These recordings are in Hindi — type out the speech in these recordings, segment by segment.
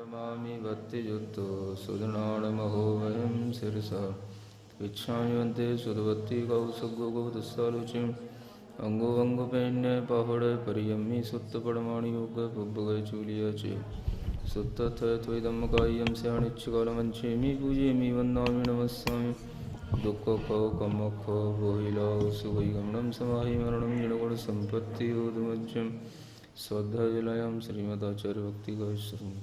प्रणमामि भक्तियुक्तो सुदनाणमहो वयं शिरसा भिक्षान्ते सुदवती कौसुगोगोदस्सालुचिम् अंगोवंगोपैन्य पहुड़ परियम्मी सुत्त पड़माणि योग बुब्बगय चूलिया चे सुत्तथ त्वइदं कायं स्याणिच्छकालमञ्चेमि पूजेमि वन्दामि नमस्सामि दुःखो कमखो भोहिलो सुखैगमनं समाहि मरणं जिणगुणसम्पत्ति उद्मज्जं श्रद्धाजलयं श्रीमदाचार्य भक्तिगोस्वामी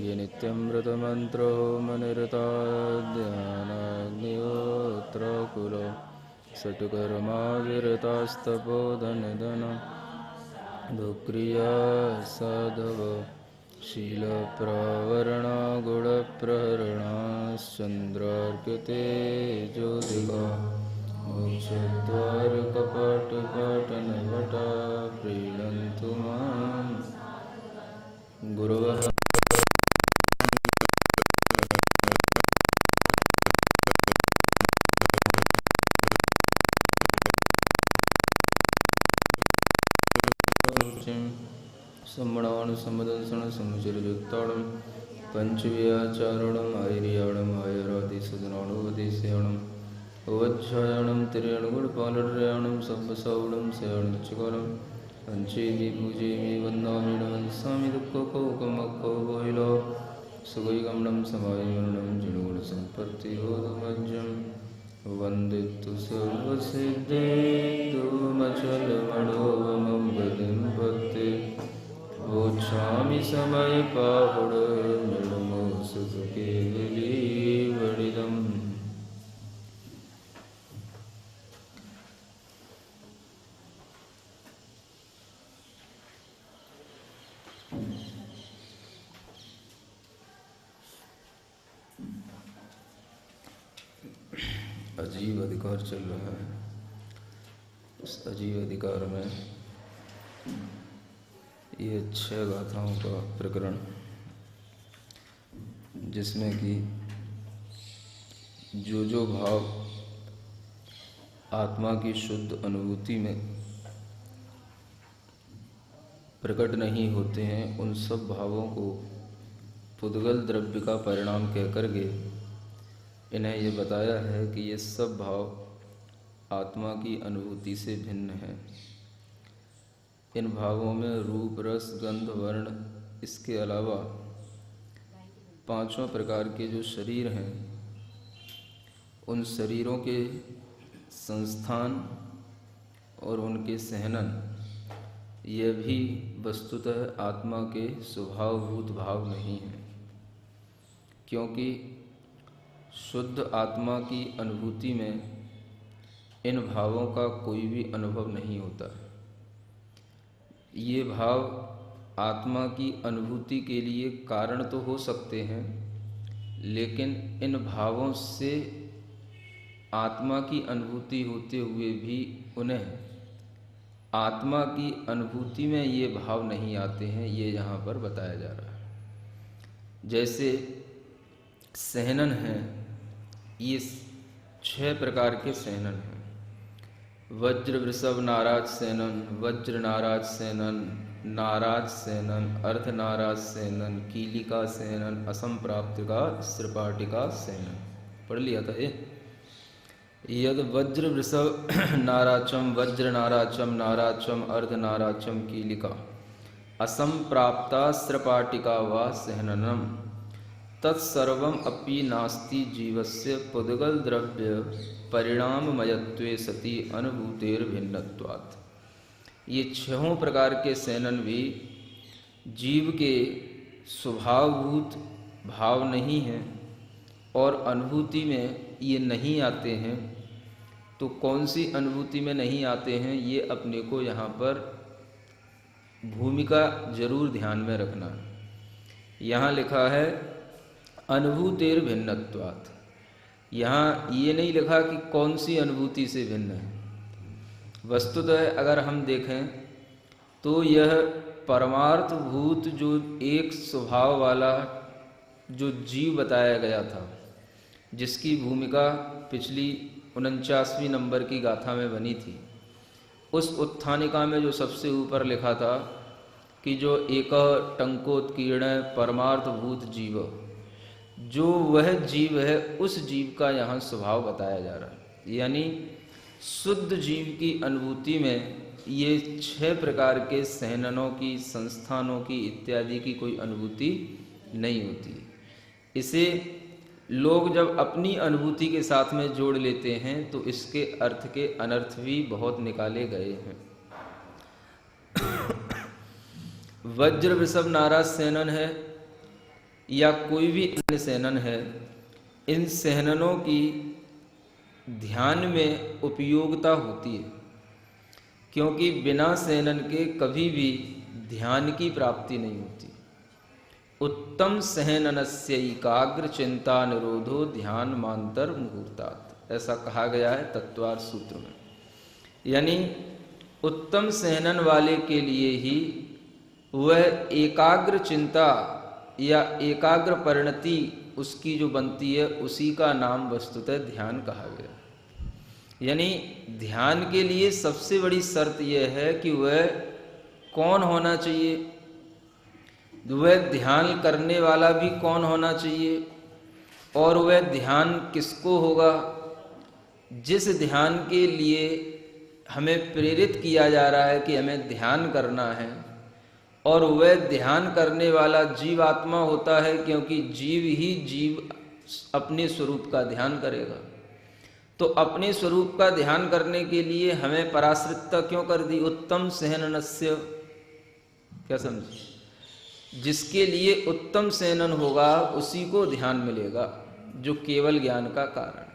ये नित्यमृतमन्त्रो मनिरताध्यानाग्निहोत्रकुल सटुकर्मा विरतास्तपोधनदन दुक्रिया साधव शीलप्रवरणा गुणप्रहरणाश्चन्द्रार्क्यते ज्योतिका मोक्षद्वारकपाटपाटनभटा प्रीणन्तु मां गुरवः सम्मणान् सम्मदंसण समुचिरयुक्ताणं पंचव्याचारणम् आयर्याणम् आयरादिसदनानुवदेशयाणम् अवध्यायाणं तिर्यणगुणपालर्याणं सब्बसावणं स्याणिच्छकालं पंचेमि पूजेमि वन्दामि नमस्सामि दुःखो बोहिलो सुखैगमनं समायमरणं जिणगुणसम्पत्तिबोधमज्जं वन्दितु सर्वसिद्धेन्दुमचलमणोवमं गतिं भक्ते वोच्छामि समयपाहुड निर्मो सुखकेवलीवडिदम्। अजीब अधिकार चल रहा है। उस अजीब अधिकार में ये 6 गाथाओं का प्रकरण, जिसमें कि जो भाव आत्मा की शुद्ध अनुभूति में प्रकट नहीं होते हैं, उन सब भावों को पुद्गल द्रव्य का परिणाम कहकर के इन्हें ये बताया है कि ये सब भाव आत्मा की अनुभूति से भिन्न हैं। इन भावों में रूप, रस, गंध, वर्ण, इसके अलावा 5 प्रकार के जो शरीर हैं, उन शरीरों के संस्थान और उनके सहनन, यह भी वस्तुतः आत्मा के स्वभावभूत भाव नहीं हैं, क्योंकि शुद्ध आत्मा की अनुभूति में इन भावों का कोई भी अनुभव नहीं होता। ये भाव आत्मा की अनुभूति के लिए कारण तो हो सकते हैं, लेकिन इन भावों से आत्मा की अनुभूति होते हुए भी उन्हें आत्मा की अनुभूति में ये भाव नहीं आते हैं। ये यहाँ पर बताया जा रहा है। जैसे सहनन है, ये 6 प्रकार के सहनन हैं। वज्र वृषभ नाराज सेनन, वज्र नाराज सेनन, नाराज सेनन, अर्ध नाराज सेनन, कीलिका सेनन, असंप्राप्तिका स्त्रिपाटिका सेनन। पढ़ लिया था ये। यद वज्र वृषभ नाराचम, वज्र नाराचम, नाराचम, अर्ध नाराचम, कीलिका असंप्राप्ता स्त्रिपाटिका वा सहननम तत्सर्वम अपि नास्ति जीवस्य पुद्गल द्रव्य परिणाममयत्वे सति अनुभूतेर्भिन्नत्वात्। ये 6 प्रकार के सेनन भी जीव के स्वभावभूत भाव नहीं हैं और अनुभूति में ये नहीं आते हैं। तो कौन सी अनुभूति में नहीं आते हैं, ये अपने को यहाँ पर भूमिका जरूर ध्यान में रखना है। यहाँ लिखा है अनुभूतेर्भिन्नत्वात्। यहाँ ये नहीं लिखा कि कौन सी अनुभूति से भिन्न है। वस्तुतः अगर हम देखें तो यह परमार्थभूत जो एक स्वभाव वाला जो जीव बताया गया था, जिसकी भूमिका पिछली 49वीं नंबर की गाथा में बनी थी, उस उत्थानिका में जो सबसे ऊपर लिखा था कि जो एक टंकोत्कीर्ण परमार्थभूत जीव, जो वह जीव है उस जीव का यहाँ स्वभाव बताया जा रहा है। यानी शुद्ध जीव की अनुभूति में ये 6 प्रकार के सहननों की, संस्थानों की इत्यादि की कोई अनुभूति नहीं होती। इसे लोग जब अपनी अनुभूति के साथ में जोड़ लेते हैं तो इसके अर्थ के अनर्थ भी बहुत निकाले गए हैं। वज्र वृषभ नाराज सेनन है या कोई भी अन्य सेनन है, इन सेननों की ध्यान में उपयोगिता होती है, क्योंकि बिना सेनन के कभी भी ध्यान की प्राप्ति नहीं होती। उत्तम सहननस्य एकाग्र चिंता निरोधो ध्यान मांतर मुहूर्तात्, ऐसा कहा गया है तत्वार्थ सूत्र में। यानी उत्तम सहनन वाले के लिए ही वह एकाग्र चिंता या एकाग्र परिणति उसकी जो बनती है, उसी का नाम वस्तुतः ध्यान कहा गया। यानी ध्यान के लिए सबसे बड़ी शर्त यह है कि वह कौन होना चाहिए, वह ध्यान करने वाला भी कौन होना चाहिए, और वह ध्यान किसको होगा। जिस ध्यान के लिए हमें प्रेरित किया जा रहा है कि हमें ध्यान करना है, और वह ध्यान करने वाला जीवात्मा होता है, क्योंकि जीव ही जीव अपने स्वरूप का ध्यान करेगा। तो अपने स्वरूप का ध्यान करने के लिए हमें पराश्रितता क्यों कर दी, उत्तम सहननस्य, क्या समझे, जिसके लिए उत्तम सहनन होगा उसी को ध्यान मिलेगा, जो केवल ज्ञान का कारण।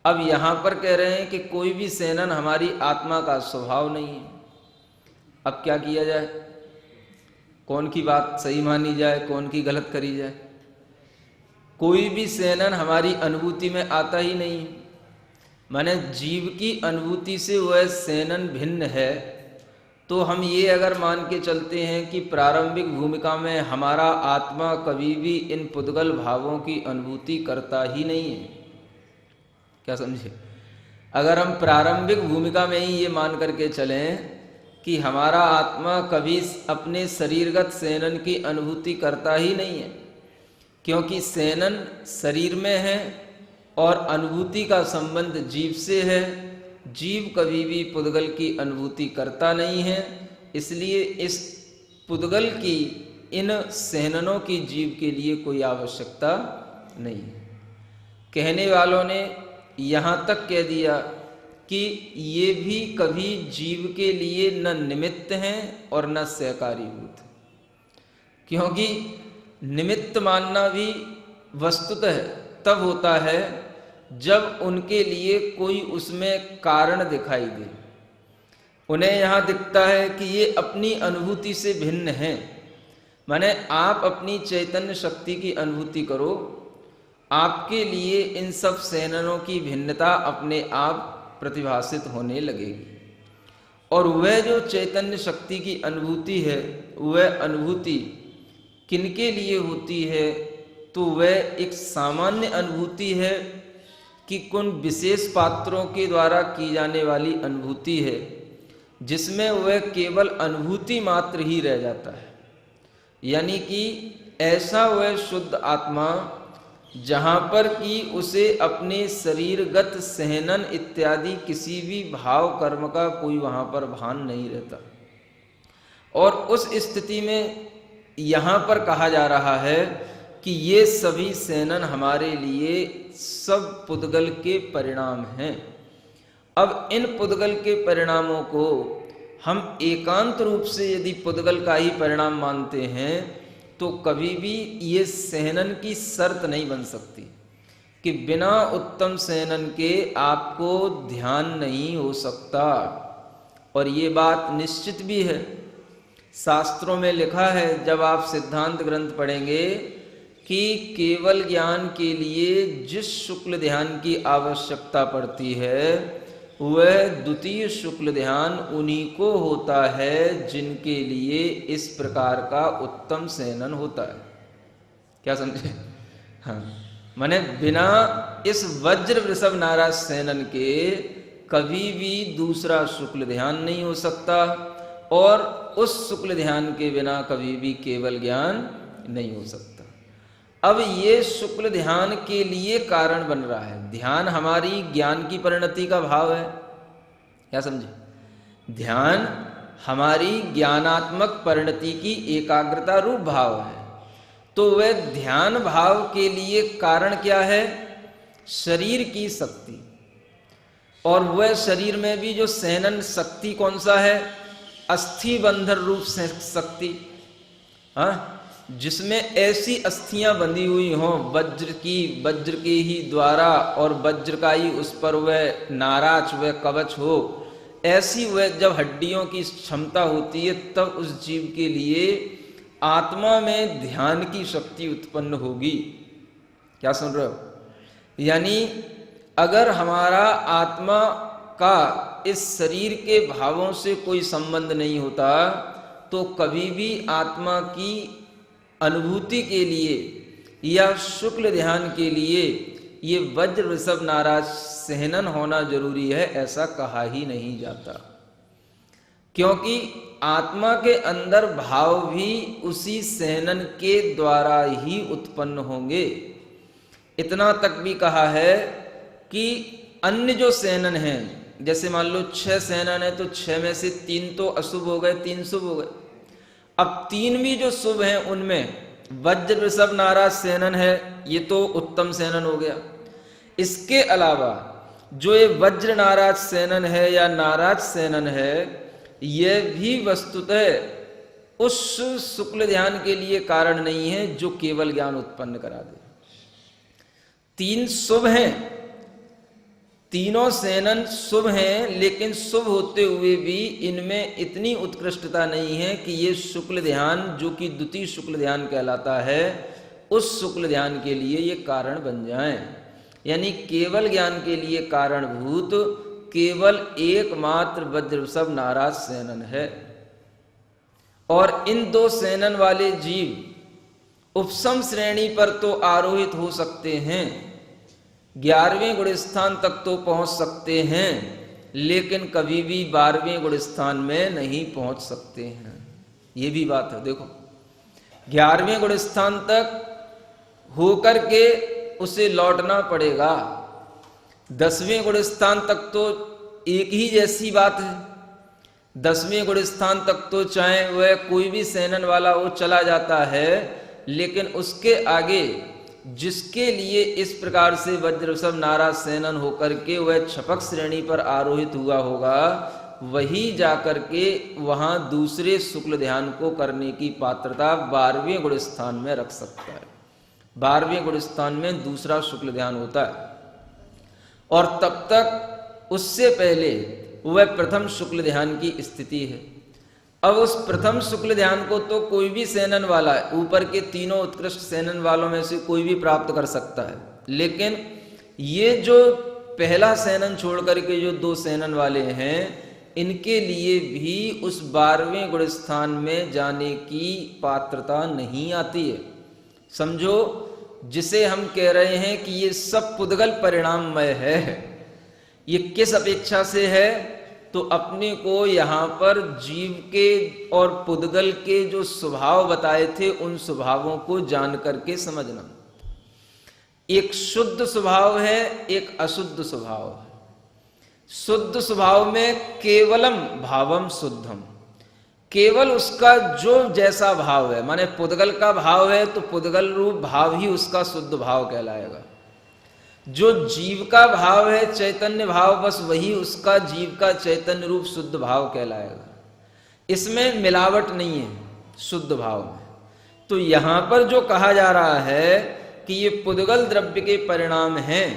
अब यहाँ पर कह रहे हैं कि कोई भी सहनन हमारी आत्मा का स्वभाव नहीं है। अब क्या किया जाए, कौन की बात सही मानी जाए, कौन की गलत करी जाए। कोई भी सहनन हमारी अनुभूति में आता ही नहीं है। माने जीव की अनुभूति से वह सहनन भिन्न है। तो हम ये अगर मान के चलते हैं कि प्रारंभिक भूमिका में हमारा आत्मा कभी भी इन पुद्गल भावों की अनुभूति करता ही नहीं है, क्या समझे। अगर हम प्रारंभिक भूमिका में ही ये मान करके चलें कि हमारा आत्मा कभी अपने शरीरगत सहनन की अनुभूति करता ही नहीं है, क्योंकि सहनन शरीर में है और अनुभूति का संबंध जीव से है। जीव कभी भी पुद्गल की अनुभूति करता नहीं है, इसलिए इस पुद्गल की इन सहननों की जीव के लिए कोई आवश्यकता नहीं है। कहने वालों ने यहाँ तक कह दिया कि ये भी कभी जीव के लिए न निमित्त हैं और न सहकारीभूत, क्योंकि निमित्त मानना भी वस्तुतः तब होता है जब उनके लिए कोई उसमें कारण दिखाई दे। उन्हें यहाँ दिखता है कि ये अपनी अनुभूति से भिन्न हैं। माने आप अपनी चैतन्य शक्ति की अनुभूति करो, आपके लिए इन सब सहननों की भिन्नता अपने आप प्रतिभासित होने लगेगी। और वह जो चैतन्य शक्ति की अनुभूति है, वह अनुभूति किनके लिए होती है, तो वह एक सामान्य अनुभूति है कि कुछ विशेष पात्रों के द्वारा की जाने वाली अनुभूति है, जिसमें वह केवल अनुभूति मात्र ही रह जाता है। यानी कि ऐसा वह शुद्ध आत्मा जहाँ पर कि उसे अपने शरीरगत सहनन इत्यादि किसी भी भाव कर्म का कोई वहाँ पर भान नहीं रहता। और उस स्थिति में यहाँ पर कहा जा रहा है कि ये सभी सहनन हमारे लिए सब पुद्गल के परिणाम हैं। अब इन पुद्गल के परिणामों को हम एकांत रूप से यदि पुद्गल का ही परिणाम मानते हैं तो कभी भी ये सहनन की शर्त नहीं बन सकती कि बिना उत्तम सहनन के आपको ध्यान नहीं हो सकता। और ये बात निश्चित भी है, शास्त्रों में लिखा है, जब आप सिद्धांत ग्रंथ पढ़ेंगे कि केवल ज्ञान के लिए जिस शुक्ल ध्यान की आवश्यकता पड़ती है वह द्वितीय शुक्ल ध्यान उन्हीं को होता है जिनके लिए इस प्रकार का उत्तम सहनन होता है। क्या समझे? हाँ, माने बिना इस वज्र वृषभ नाराज सेनन के कभी भी दूसरा शुक्ल ध्यान नहीं हो सकता, और उस शुक्ल ध्यान के बिना कभी भी केवल ज्ञान नहीं हो सकता। अब ये शुक्ल ध्यान के लिए कारण बन रहा है। ध्यान हमारी ज्ञान की परिणति का भाव है, क्या समझे? ध्यान हमारी ज्ञानात्मक परिणति की एकाग्रता रूप भाव है। तो वह ध्यान भाव के लिए कारण क्या है? शरीर की शक्ति। और वह शरीर में भी जो सेनन शक्ति कौन सा है? अस्थि बंधन रूप से शक्ति, हाँ, जिसमें ऐसी अस्थियां बंधी हुई हों वज्र के ही द्वारा, और वज्र का ही उस पर वह नाराज वह कवच हो, ऐसी वह जब हड्डियों की क्षमता होती है तब उस जीव के लिए आत्मा में ध्यान की शक्ति उत्पन्न होगी। क्या सुन रहे हो? यानी अगर हमारा आत्मा का इस शरीर के भावों से कोई संबंध नहीं होता तो कभी भी आत्मा की अनुभूति के लिए या शुक्ल ध्यान के लिए ये वज्र वृषभ नाराज सहनन होना जरूरी है, ऐसा कहा ही नहीं जाता। क्योंकि आत्मा के अंदर भाव भी उसी सहनन के द्वारा ही उत्पन्न होंगे। इतना तक भी कहा है कि अन्य जो सहनन हैं, जैसे मान लो 6 सहनन है तो 6 में से 3 तो अशुभ हो गए, 3 शुभ हो गए। अब 3 भी जो शुभ हैं उनमें वज्र वृषभ नाराज सहनन है, ये तो उत्तम सहनन हो गया। इसके अलावा जो ये वज्र नाराज सहनन है या नाराज सहनन है, यह भी वस्तुतः उस शुक्ल ध्यान के लिए कारण नहीं है जो केवल ज्ञान उत्पन्न करा दे। 3 शुभ हैं, तीनों सेनन शुभ हैं, लेकिन शुभ होते हुए भी इनमें इतनी उत्कृष्टता नहीं है कि ये शुक्ल ध्यान जो कि द्वितीय शुक्ल ध्यान कहलाता है, उस शुक्ल ध्यान के लिए ये कारण बन जाएं। यानी केवल ज्ञान के लिए कारणभूत केवल एकमात्र वज्र वृषभ नाराज सेनन है। और इन 2 सेनन वाले जीव उपसम श्रेणी पर तो आरोहित हो सकते हैं, 11वें गुण स्थान तक तो पहुंच सकते हैं, लेकिन कभी भी 12वें गुण स्थान में नहीं पहुंच सकते हैं। ये भी बात है। देखो 11वें गुण स्थान तक होकर के उसे लौटना पड़ेगा, 10वें गुण स्थान तक तो एक ही जैसी बात है। 10वें गुण स्थान तक तो चाहे वह कोई भी सेनन वाला वो चला जाता है, लेकिन उसके आगे जिसके लिए इस प्रकार से वज्र वृषभ नाराज सेनन होकर के वह छपक श्रेणी पर आरोहित हुआ होगा, वही जाकर के वहां दूसरे शुक्ल ध्यान को करने की पात्रता 12वें गुण स्थान में रख सकता है। 12वें गुण स्थान में दूसरा शुक्ल ध्यान होता है, और तब तक उससे पहले वह प्रथम शुक्ल ध्यान की स्थिति है। अब उस प्रथम शुक्ल ध्यान को तो कोई भी सेनन वाला है, ऊपर के तीनों उत्कृष्ट सेनन वालों में से कोई भी प्राप्त कर सकता है, लेकिन ये जो पहला सेनन छोड़ करके जो 2 सेनन वाले हैं, इनके लिए भी उस 12वें गुण स्थान में जाने की पात्रता नहीं आती है। समझो, जिसे हम कह रहे हैं कि ये सब पुद्गल परिणाममय है, ये किस अपेक्षा से है? तो अपने को यहाँ पर जीव के और पुद्गल के जो स्वभाव बताए थे उन स्वभावों को जान करके समझना। एक शुद्ध स्वभाव है, एक अशुद्ध स्वभाव है। शुद्ध स्वभाव में केवलम भावम शुद्धम, केवल उसका जो जैसा भाव है, माने पुद्गल का भाव है तो पुद्गल रूप भाव ही उसका शुद्ध भाव कहलाएगा। जो जीव का भाव है चैतन्य भाव, बस वही उसका जीव का चैतन्य रूप शुद्ध भाव कहलाएगा। इसमें मिलावट नहीं है शुद्ध भाव में। तो यहां पर जो कहा जा रहा है कि ये पुद्गल द्रव्य के परिणाम हैं,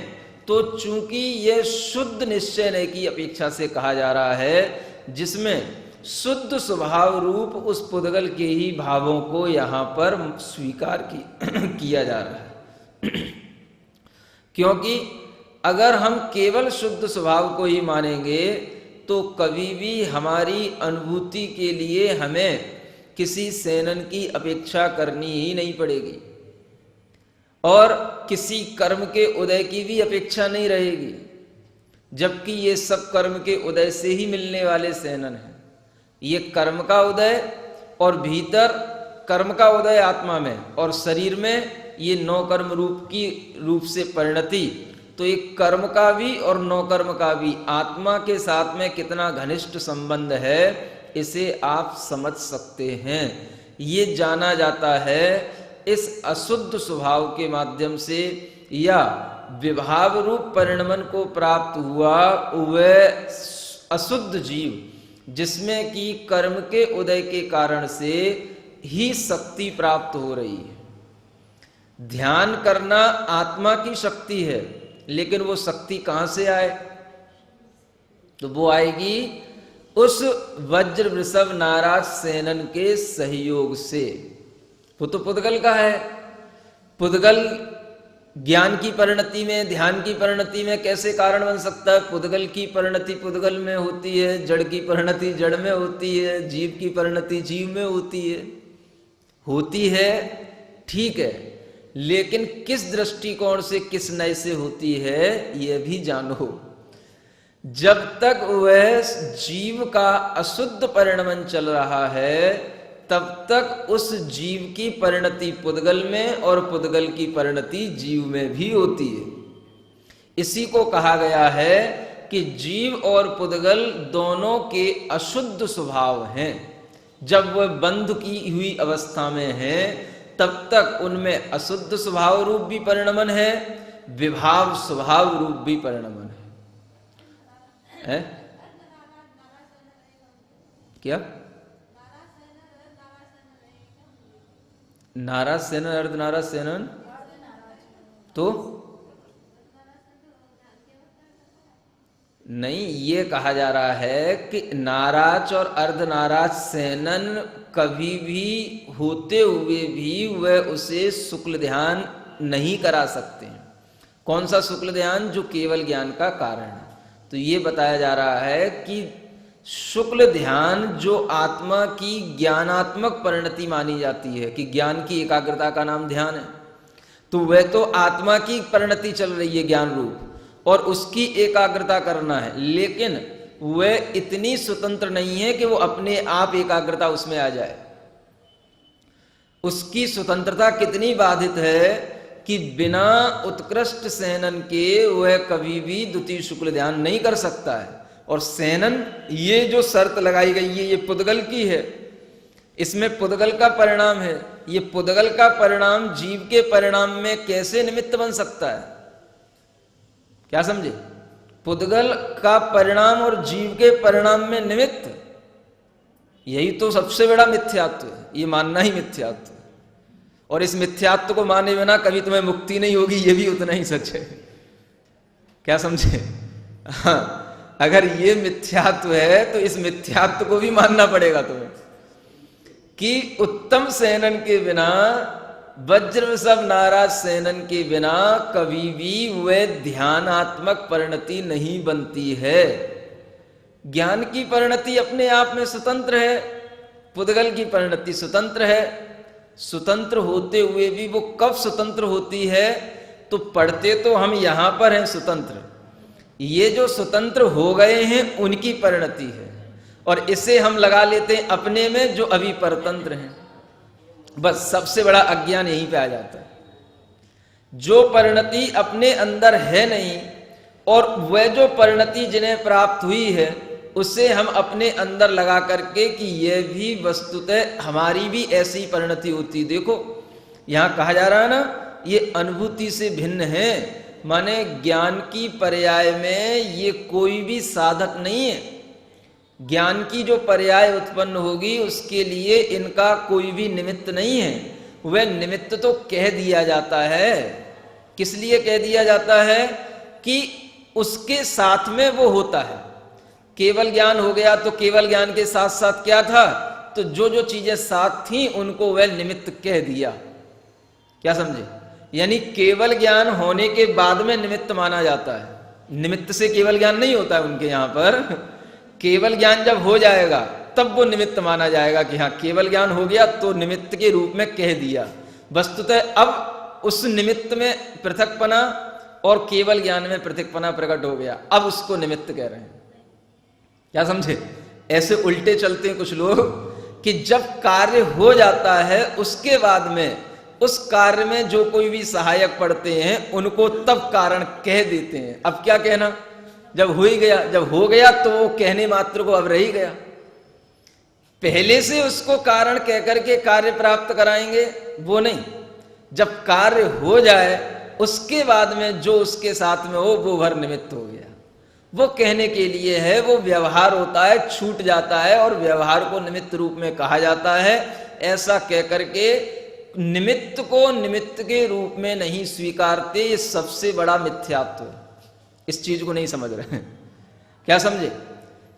तो चूंकि ये शुद्ध निश्चय की अपेक्षा से कहा जा रहा है, जिसमें शुद्ध स्वभाव रूप उस पुद्गल के ही भावों को यहां पर स्वीकार किया जा रहा है। क्योंकि अगर हम केवल शुद्ध स्वभाव को ही मानेंगे तो कभी भी हमारी अनुभूति के लिए हमें किसी सेनन की अपेक्षा करनी ही नहीं पड़ेगी। और किसी कर्म के उदय की भी अपेक्षा नहीं रहेगी, जबकि ये सब कर्म के उदय से ही मिलने वाले सेनन हैं। ये कर्म का उदय और भीतर कर्म का उदय आत्मा में, और शरीर में ये नौ कर्म रूप से परिणति। तो एक कर्म का भी और नौ कर्म का भी आत्मा के साथ में कितना घनिष्ठ संबंध है, इसे आप समझ सकते हैं। ये जाना जाता है इस अशुद्ध स्वभाव के माध्यम से, या विभाव रूप परिणमन को प्राप्त हुआ वह अशुद्ध जीव जिसमें कि कर्म के उदय के कारण से ही शक्ति प्राप्त हो रही है। ध्यान करना आत्मा की शक्ति है, लेकिन वो शक्ति कहां से आए? तो वो आएगी उस वज्र वृषभ नाराज सेनन के सहयोग से। वो तो पुद्गल का है। पुद्गल ज्ञान की परिणति में, ध्यान की परिणति में कैसे कारण बन सकता है? पुद्गल की परिणति पुद्गल में होती है, जड़ की परिणति जड़ में होती है, जीव की परिणति जीव में होती है, ठीक है, लेकिन किस दृष्टिकोण से, किस नय से होती है, यह भी जानो। जब तक वह जीव का अशुद्ध परिणमन चल रहा है, तब तक उस जीव की परिणति पुद्गल में और पुद्गल की परिणति जीव में भी होती है। इसी को कहा गया है कि जीव और पुद्गल दोनों के अशुद्ध स्वभाव हैं। जब वह बंध की हुई अवस्था में है, तब तक उनमें अशुद्ध स्वभाव रूप भी परिणमन है, विभाव स्वभाव रूप भी परिणमन है? क्या? नाराज सेनन, अर्धनाराज सेनन, तो नहीं, ये कहा जा रहा है कि नाराज और अर्धनाराज सेनन कभी भी होते हुए भी वह उसे शुक्ल ध्यान नहीं करा सकते हैं। कौन सा शुक्ल ध्यान? जो केवल ज्ञान का कारण है। तो ये बताया जा रहा है कि शुक्ल ध्यान जो आत्मा की ज्ञानात्मक परिणति मानी जाती है, कि ज्ञान की एकाग्रता का नाम ध्यान है, तो वह तो आत्मा की परिणति चल रही है ज्ञान रूप, और उसकी एकाग्रता करना है, लेकिन वह इतनी स्वतंत्र नहीं है कि वो अपने आप एकाग्रता उसमें आ जाए। उसकी स्वतंत्रता कितनी बाधित है कि बिना उत्कृष्ट सेनन के वह कभी भी द्वितीय शुक्ल ध्यान नहीं कर सकता है। और सेनन, ये जो शर्त लगाई गई है, ये पुद्गल की है, इसमें पुद्गल का परिणाम है। ये पुद्गल का परिणाम जीव के परिणाम में कैसे निमित्त बन सकता है? क्या समझे? पुद्गल का परिणाम और जीव के परिणाम में निमित्त, यही तो सबसे बड़ा मिथ्यात्व है। ये मानना ही मिथ्यात्व है, और इस मिथ्यात्व को माने बिना कभी तुम्हें मुक्ति नहीं होगी, ये भी उतना ही सच है। क्या समझे? हाँ, अगर ये मिथ्यात्व है तो इस मिथ्यात्व को भी मानना पड़ेगा तुम्हें, कि उत्तम सेनन के बिना, वज्र वृषभ नाराज सेनन के बिना कभी भी वह ध्यानात्मक परिणति नहीं बनती है। ज्ञान की परिणति अपने आप में स्वतंत्र है, पुद्गल की परिणति स्वतंत्र है। स्वतंत्र होते हुए भी वो कब स्वतंत्र होती है? तो पढ़ते तो हम यहां पर हैं स्वतंत्र, ये जो स्वतंत्र हो गए हैं उनकी परिणति है, और इसे हम लगा लेते हैं अपने में जो अभी परतंत्र हैं। बस सबसे बड़ा अज्ञान यहीं पे आ जाता है। जो परिणति अपने अंदर है नहीं, और वह जो परिणति जिन्हें प्राप्त हुई है, उसे हम अपने अंदर लगा करके कि यह भी वस्तुतः हमारी भी ऐसी परिणति होती। देखो यहां कहा जा रहा है ना, ये अनुभूति से भिन्न है, माने ज्ञान की पर्याय में ये कोई भी साधक नहीं है। ज्ञान की जो पर्याय उत्पन्न होगी उसके लिए इनका कोई भी निमित्त नहीं है। वह निमित्त तो कह दिया जाता है। किस लिए कह दिया जाता है? कि उसके साथ में वो होता है। केवल ज्ञान हो गया तो केवल ज्ञान के साथ साथ क्या था? तो जो जो चीजें साथ थी उनको वह निमित्त कह दिया। क्या समझे? यानी केवल ज्ञान होने के बाद में निमित्त माना जाता है। निमित्त से केवल ज्ञान नहीं होता है उनके यहां पर। केवल ज्ञान जब हो जाएगा तब वो निमित्त माना जाएगा कि हाँ केवल ज्ञान हो गया तो निमित्त के रूप में कह दिया। वस्तुतः अब उस निमित्त में पृथकपना और केवल ज्ञान में पृथकपना प्रकट हो गया, अब उसको निमित्त कह रहे हैं। क्या समझे? ऐसे उल्टे चलते हैं कुछ लोग कि जब कार्य हो जाता है उसके बाद में उस कार्य में जो कोई भी सहायक पड़ते हैं उनको तब कारण कह देते हैं। अब क्या कहना, जब हो ही गया, जब हो गया तो वो कहने मात्र को अब रह ही गया। पहले से उसको कारण कह करके कार्य प्राप्त कराएंगे वो नहीं, जब कार्य हो जाए उसके बाद में जो उसके साथ में हो वो भर निमित्त हो गया। वो कहने के लिए है, वो व्यवहार होता है, छूट जाता है और व्यवहार को निमित्त रूप में कहा जाता है। ऐसा कह करके निमित्त को निमित्त के रूप में नहीं स्वीकारते, ये सबसे बड़ा मिथ्यात्व है। इस चीज को नहीं समझ रहे हैं, क्या समझे?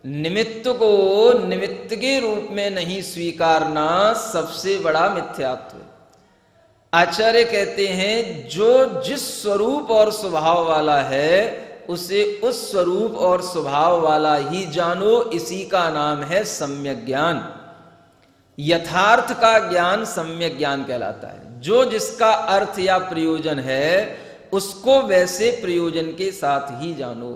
निमित्त को निमित्त के रूप में नहीं स्वीकारना सबसे बड़ा मिथ्यात्व है। आचार्य कहते हैं जो जिस स्वरूप और स्वभाव वाला है उसे उस स्वरूप और स्वभाव वाला ही जानो, इसी का नाम है सम्यक ज्ञान। यथार्थ का ज्ञान सम्यक ज्ञान कहलाता है। जो जिसका अर्थ या प्रयोजन है उसको वैसे प्रयोजन के साथ ही जानो।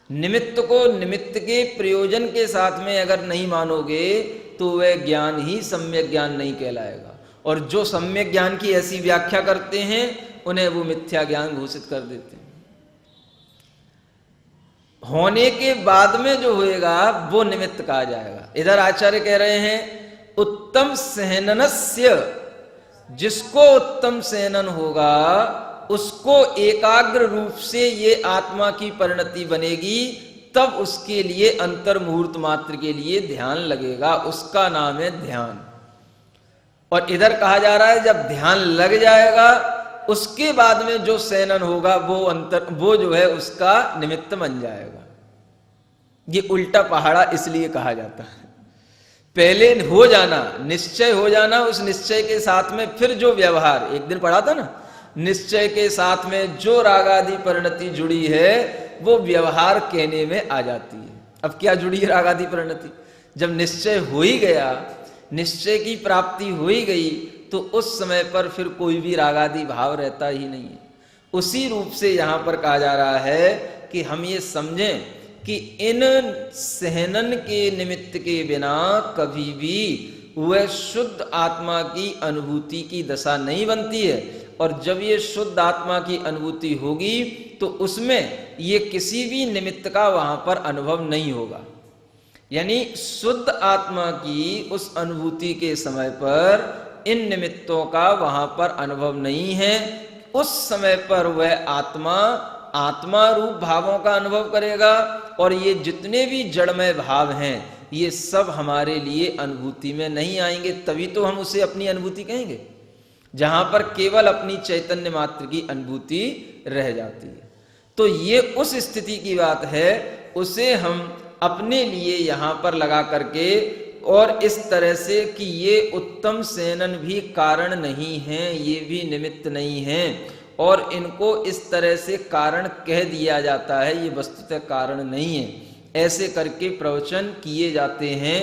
निमित्त को निमित्त के प्रयोजन के साथ में अगर नहीं मानोगे तो वह ज्ञान ही सम्यक ज्ञान नहीं कहलाएगा। और जो सम्यक ज्ञान की ऐसी व्याख्या करते हैं उन्हें वो मिथ्या ज्ञान घोषित कर देते हैं। होने के बाद में जो होएगा वो निमित्त कहा जाएगा। इधर आचार्य कह रहे हैं उत्तम सहननस्य, जिसको उत्तम सहनन होगा उसको एकाग्र रूप से ये आत्मा की परिणति बनेगी, तब उसके लिए अंतर मुहूर्त मात्र के लिए ध्यान लगेगा, उसका नाम है ध्यान। और इधर कहा जा रहा है जब ध्यान लग जाएगा उसके बाद में जो सहनन होगा वो जो है उसका निमित्त बन जाएगा। ये उल्टा पहाड़ा इसलिए कहा जाता है। पहले हो जाना, निश्चय हो जाना, उस निश्चय के साथ में फिर जो व्यवहार, एक दिन पढ़ा था ना, निश्चय के साथ में जो राग आदि परिणति जुड़ी है वो व्यवहार कहने में आ जाती है। अब क्या जुड़ी है राग आदि परिणति? जब निश्चय हो ही गया, निश्चय की प्राप्ति हो ही गई, तो उस समय पर फिर कोई भी राग आदि भाव रहता ही नहीं है। उसी रूप से यहां पर कहा जा रहा है कि हम ये समझें कि इन सहनन के निमित्त के बिना कभी भी वह शुद्ध आत्मा की अनुभूति की दशा नहीं बनती है। और जब ये शुद्ध आत्मा की अनुभूति होगी तो उसमें ये किसी भी निमित्त का वहां पर अनुभव नहीं होगा। यानी शुद्ध आत्मा की उस अनुभूति के समय पर इन निमित्तों का वहां पर अनुभव नहीं है। उस समय पर वह आत्मा रूप भावों का अनुभव करेगा और ये जितने भी जड़मय भाव हैं ये सब हमारे लिए अनुभूति में नहीं आएंगे। तभी तो हम उसे अपनी अनुभूति कहेंगे, जहां पर केवल अपनी चैतन्य मात्र की अनुभूति रह जाती है। तो ये उस स्थिति की बात है, उसे हम अपने लिए यहां पर लगा करके और इस तरह से कि ये उत्तम सहनन भी कारण नहीं है, ये भी निमित्त नहीं है, और इनको इस तरह से कारण कह दिया जाता है, ये वस्तुतः कारण नहीं है, ऐसे करके प्रवचन किए जाते हैं।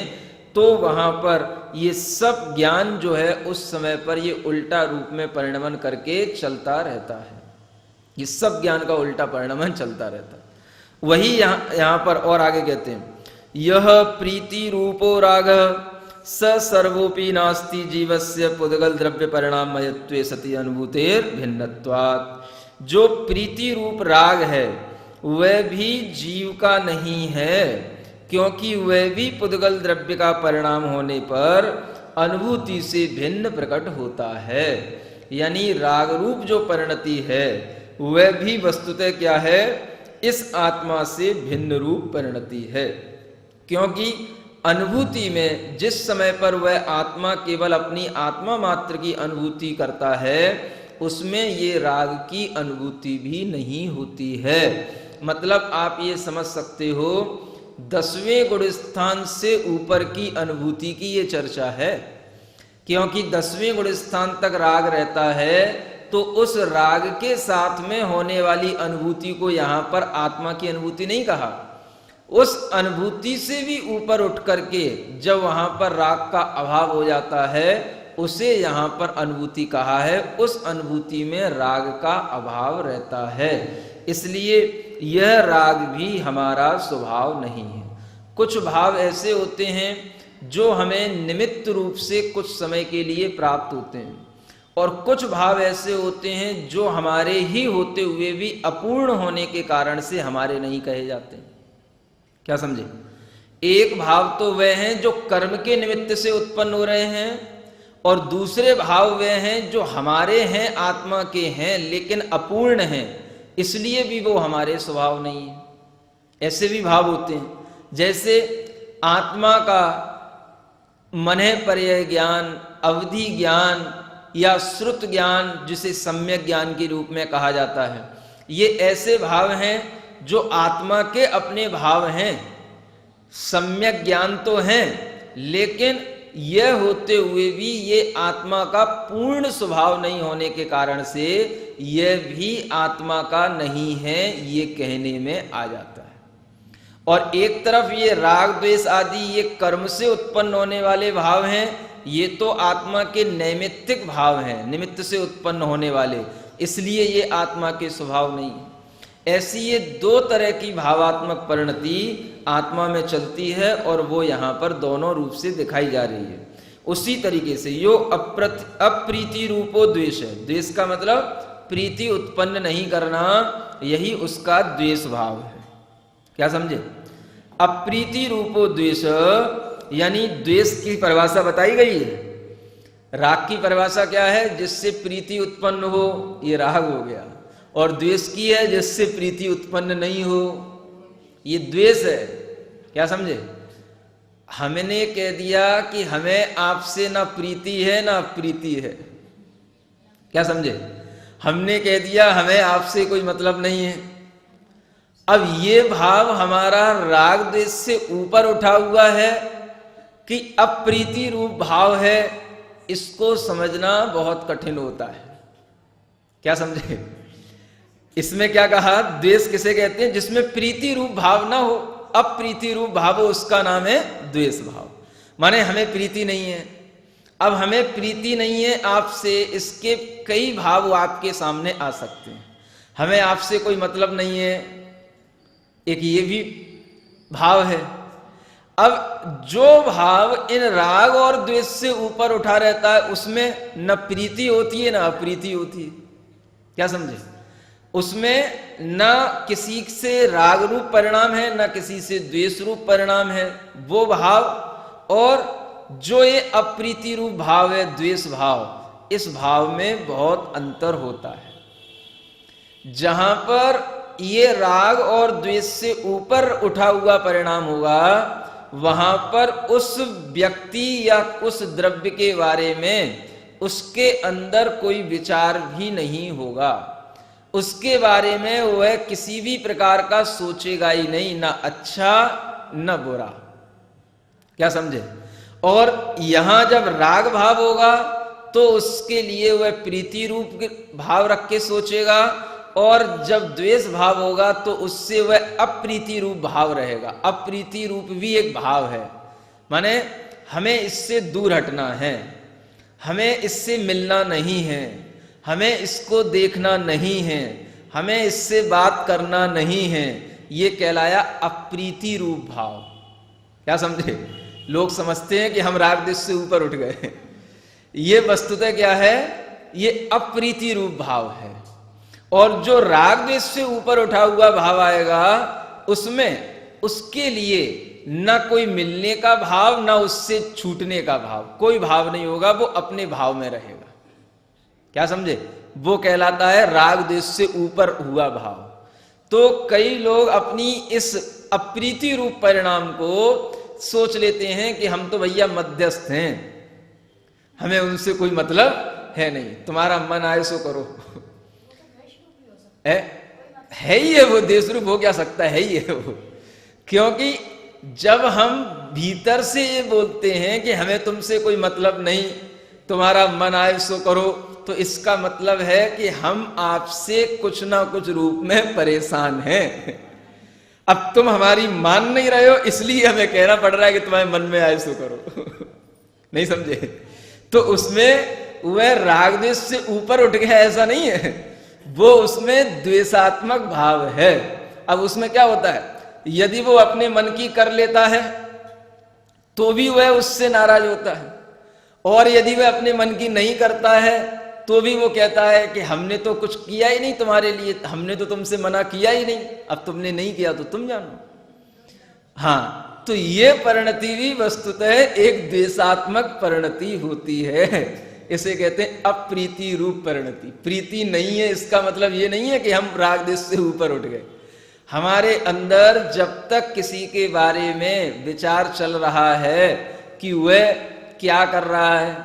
तो वहां पर ये सब ज्ञान जो है उस समय पर ये उल्टा रूप में परिणमन करके चलता रहता है। ये सब ज्ञान का उल्टा परिणमन चलता रहता है। वही यहां पर और आगे कहते हैं, यह प्रीति रूपो राग स सर्वोपि नास्ति जीवस्य पुद्गल द्रव्य परिणामयत्वे सति अनुभूतेर भिन्नत्वात्। जो प्रीति रूप राग है वह भी जीव का नहीं है, क्योंकि वह भी पुद्गल द्रव्य का परिणाम होने पर अनुभूति से भिन्न प्रकट होता है। यानी राग रूप जो परिणति है वह भी वस्तुतः क्या है, इस आत्मा से भिन्न रूप परिणति है। क्योंकि अनुभूति में जिस समय पर वह आत्मा केवल अपनी आत्मा मात्र की अनुभूति करता है उसमें ये राग की अनुभूति भी नहीं होती है। मतलब आप ये समझ सकते हो 10वें गुण स्थान से ऊपर की अनुभूति की ये चर्चा है। क्योंकि 10वें गुण स्थान तक राग रहता है तो उस राग के साथ में होने वाली अनुभूति को यहाँ पर आत्मा की अनुभूति नहीं कहा। उस अनुभूति से भी ऊपर उठ करके जब वहां पर राग का अभाव हो जाता है उसे यहाँ पर अनुभूति कहा है। उस अनुभूति में राग का अभाव रहता है, इसलिए यह राग भी हमारा स्वभाव नहीं है। कुछ भाव ऐसे होते हैं जो हमें निमित्त रूप से कुछ समय के लिए प्राप्त होते हैं, और कुछ भाव ऐसे होते हैं जो हमारे ही होते हुए भी अपूर्ण होने के कारण से हमारे नहीं कहे जाते। क्या समझे? एक भाव तो वह हैं जो कर्म के निमित्त से उत्पन्न हो रहे हैं, और दूसरे भाव वह हैं जो हमारे हैं, आत्मा के हैं, लेकिन अपूर्ण हैं, इसलिए भी वो हमारे स्वभाव नहीं है। ऐसे भी भाव होते हैं, जैसे आत्मा का मने पर्यय ज्ञान, अवधि ज्ञान या श्रुत ज्ञान, जिसे सम्यक ज्ञान के रूप में कहा जाता है, ये ऐसे भाव हैं जो आत्मा के अपने भाव हैं। सम्यक ज्ञान तो हैं, लेकिन यह होते हुए भी ये आत्मा का पूर्ण स्वभाव नहीं होने के कारण से यह भी आत्मा का नहीं है, ये कहने में आ जाता है। और एक तरफ ये राग द्वेष आदि ये कर्म से उत्पन्न होने वाले भाव हैं, ये तो आत्मा के नैमित्तिक भाव हैं, निमित्त से उत्पन्न होने वाले, इसलिए ये आत्मा के स्वभाव नहीं है। ऐसी ये दो तरह की भावात्मक परिणति आत्मा में चलती है, और वो यहाँ पर दोनों रूप से दिखाई जा रही है। उसी तरीके से यो अप्रीति रूपो द्वेष है। द्वेष का मतलब प्रीति उत्पन्न नहीं करना, यही उसका द्वेष भाव है। क्या समझे? अप्रीति रूपो द्वेष, यानी द्वेष की परिभाषा बताई गई है। राग की परिभाषा क्या है? जिससे प्रीति उत्पन्न हो, ये राग हो गया। और द्वेष की है जिससे प्रीति उत्पन्न नहीं हो, ये द्वेष है। क्या समझे? हमने कह दिया कि हमें आपसे ना प्रीति है ना प्रीति है। क्या समझे? हमने कह दिया हमें आपसे कोई मतलब नहीं है। अब ये भाव हमारा राग द्वेष से ऊपर उठा हुआ है कि अप्रीति रूप भाव है, इसको समझना बहुत कठिन होता है। क्या समझे? इसमें क्या कहा? द्वेष किसे कहते हैं? जिसमें प्रीति रूप भाव ना हो, अप्रीति रूप भाव हो, उसका नाम है द्वेष भाव। माने हमें प्रीति नहीं है। अब हमें प्रीति नहीं है आपसे, इसके कई भाव आपके सामने आ सकते हैं। हमें आपसे कोई मतलब नहीं है, एक ये भी भाव है। अब जो भाव इन राग और द्वेष से ऊपर उठा रहता है, उसमें न प्रीति होती है न अप्रीति होती है। क्या समझे? उसमें न किसी से राग रूप परिणाम है, न किसी से द्वेष रूप परिणाम है वो भाव, और जो ये अप्रीति रूप भाव है द्वेष भाव, इस भाव में बहुत अंतर होता है। जहां पर ये राग और द्वेष से ऊपर उठा हुआ परिणाम होगा, वहां पर उस व्यक्ति या उस द्रव्य के बारे में उसके अंदर कोई विचार भी नहीं होगा। उसके बारे में वह किसी भी प्रकार का सोचेगा ही नहीं, ना अच्छा न बुरा। क्या समझे? और यहां जब राग भाव होगा तो उसके लिए वह प्रीति रूप भाव रख के सोचेगा, और जब द्वेष भाव होगा तो उससे वह अप्रीति रूप भाव रहेगा। अप्रीति रूप भी एक भाव है, माने हमें इससे दूर हटना है, हमें इससे मिलना नहीं है, हमें इसको देखना नहीं है, हमें इससे बात करना नहीं है, ये कहलाया अप्रीति रूप भाव। क्या समझे? लोग समझते हैं कि हम राग द्वेष से ऊपर उठ गए, ये वस्तुतः क्या है? ये अप्रीति रूप भाव है। और जो राग द्वेष से ऊपर उठा हुआ भाव आएगा, उसमें उसके लिए न कोई मिलने का भाव, न उससे छूटने का भाव, कोई भाव नहीं होगा, वो अपने भाव में रहेगा। क्या समझे? वो कहलाता है राग द्वेष से ऊपर हुआ भाव। तो कई लोग अपनी इस अप्रीति रूप परिणाम को सोच लेते हैं कि हम तो भैया मध्यस्थ हैं, हमें उनसे कोई मतलब है नहीं, तुम्हारा मन आए सो करो। है ही है वो, देश रूप हो क्या सकता है ही है वो। क्योंकि जब हम भीतर से ये बोलते हैं कि हमें तुमसे कोई मतलब नहीं, तुम्हारा मन आए सो करो, तो इसका मतलब है कि हम आपसे कुछ ना कुछ रूप में परेशान हैं। अब तुम हमारी मान नहीं रहे हो, इसलिए हमें कहना पड़ रहा है कि तुम्हारे मन में आए सो करो। नहीं समझे? तो उसमें वह राग द्वेष से ऊपर उठ गया ऐसा नहीं है, वो उसमें द्वेषात्मक भाव है। अब उसमें क्या होता है, यदि वो अपने मन की कर लेता है तो भी वह उससे नाराज होता है, और यदि वह अपने मन की नहीं करता है तो भी वो कहता है कि हमने तो कुछ किया ही नहीं तुम्हारे लिए, हमने तो तुमसे मना किया ही नहीं, अब तुमने नहीं किया तो तुम जानो। हाँ, तो ये परिणति भी वस्तुतः एक द्वेषात्मक परिणति होती है। इसे कहते हैं अप्रीति रूप परिणति। प्रीति नहीं है इसका मतलब ये नहीं है कि हम राग द्वेष से ऊपर उठ गए। हमारे अंदर जब तक किसी के बारे में विचार चल रहा है कि वह क्या कर रहा है,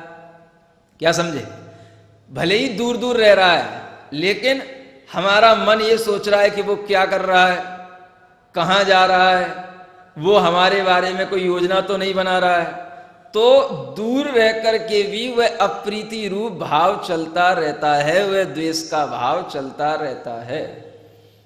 क्या समझे, भले ही दूर दूर रह रहा है लेकिन हमारा मन ये सोच रहा है कि वो क्या कर रहा है, कहाँ जा रहा है, वो हमारे बारे में कोई योजना तो नहीं बना रहा है, तो दूर रह करके भी वह अप्रीति रूप भाव चलता रहता है, वह द्वेष का भाव चलता रहता है,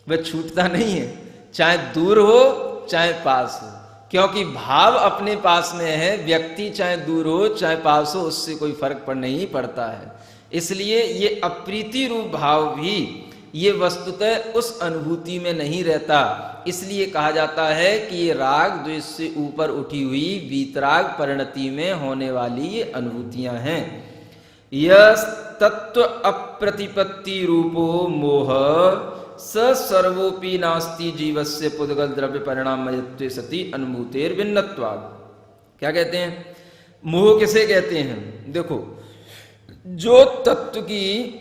वह छूटता नहीं है, चाहे दूर हो चाहे पास हो, क्योंकि भाव अपने पास में है। व्यक्ति चाहे दूर हो चाहे पास हो उससे कोई फर्क नहीं पड़ता है। इसलिए ये अप्रीति रूप भाव भी ये वस्तुतः उस अनुभूति में नहीं रहता। इसलिए कहा जाता है कि ये राग द्वेष से ऊपर उठी हुई वीतराग परिणति में होने वाली ये अनुभूतियां हैं। यह तत्व अप्रतिपत्ति रूपो मोह स सर्वोपि नास्ति जीवस्य पुद्गल द्रव्य परिणामयत्वे सति अनुभूतेर भिन्नत्वात्। क्या कहते हैं, मोह किसे कहते हैं? देखो, जो तत्व की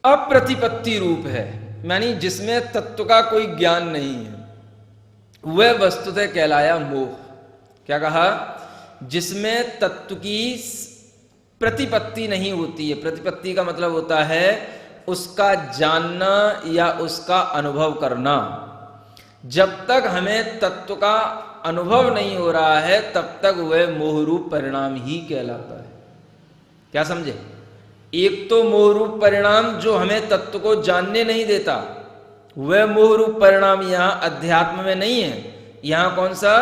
अप्रतिपत्ति रूप है, यानी जिसमें तत्व का कोई ज्ञान नहीं है, वह वस्तुतः कहलाया मोह। क्या कहा? जिसमें तत्व की प्रतिपत्ति नहीं होती है। प्रतिपत्ति का मतलब होता है उसका जानना या उसका अनुभव करना। जब तक हमें तत्व का अनुभव नहीं हो रहा है तब तक वह मोहरूप परिणाम ही कहलाता है। क्या समझे? एक तो मोहरूप परिणाम जो हमें तत्व को जानने नहीं देता, वह मोहरूप परिणाम यहां अध्यात्म में नहीं है। यहां कौन सा?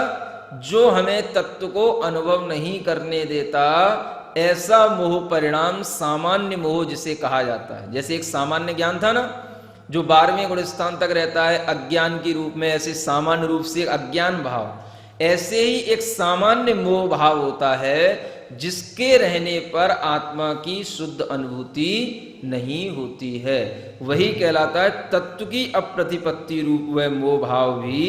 जो हमें तत्व को अनुभव नहीं करने देता, ऐसा मोह परिणाम सामान्य मोह जिसे कहा जाता है। जैसे एक सामान्य ज्ञान था ना, जो 12वें गुणस्थान तक रहता है अज्ञान के रूप में, ऐसे सामान्य रूप से अज्ञान भाव, ऐसे ही एक सामान्य मोह भाव होता है जिसके रहने पर आत्मा की शुद्ध अनुभूति नहीं होती है। वही कहलाता है तत्व की अप्रतिपत्ति रूप वह मोह भाव भी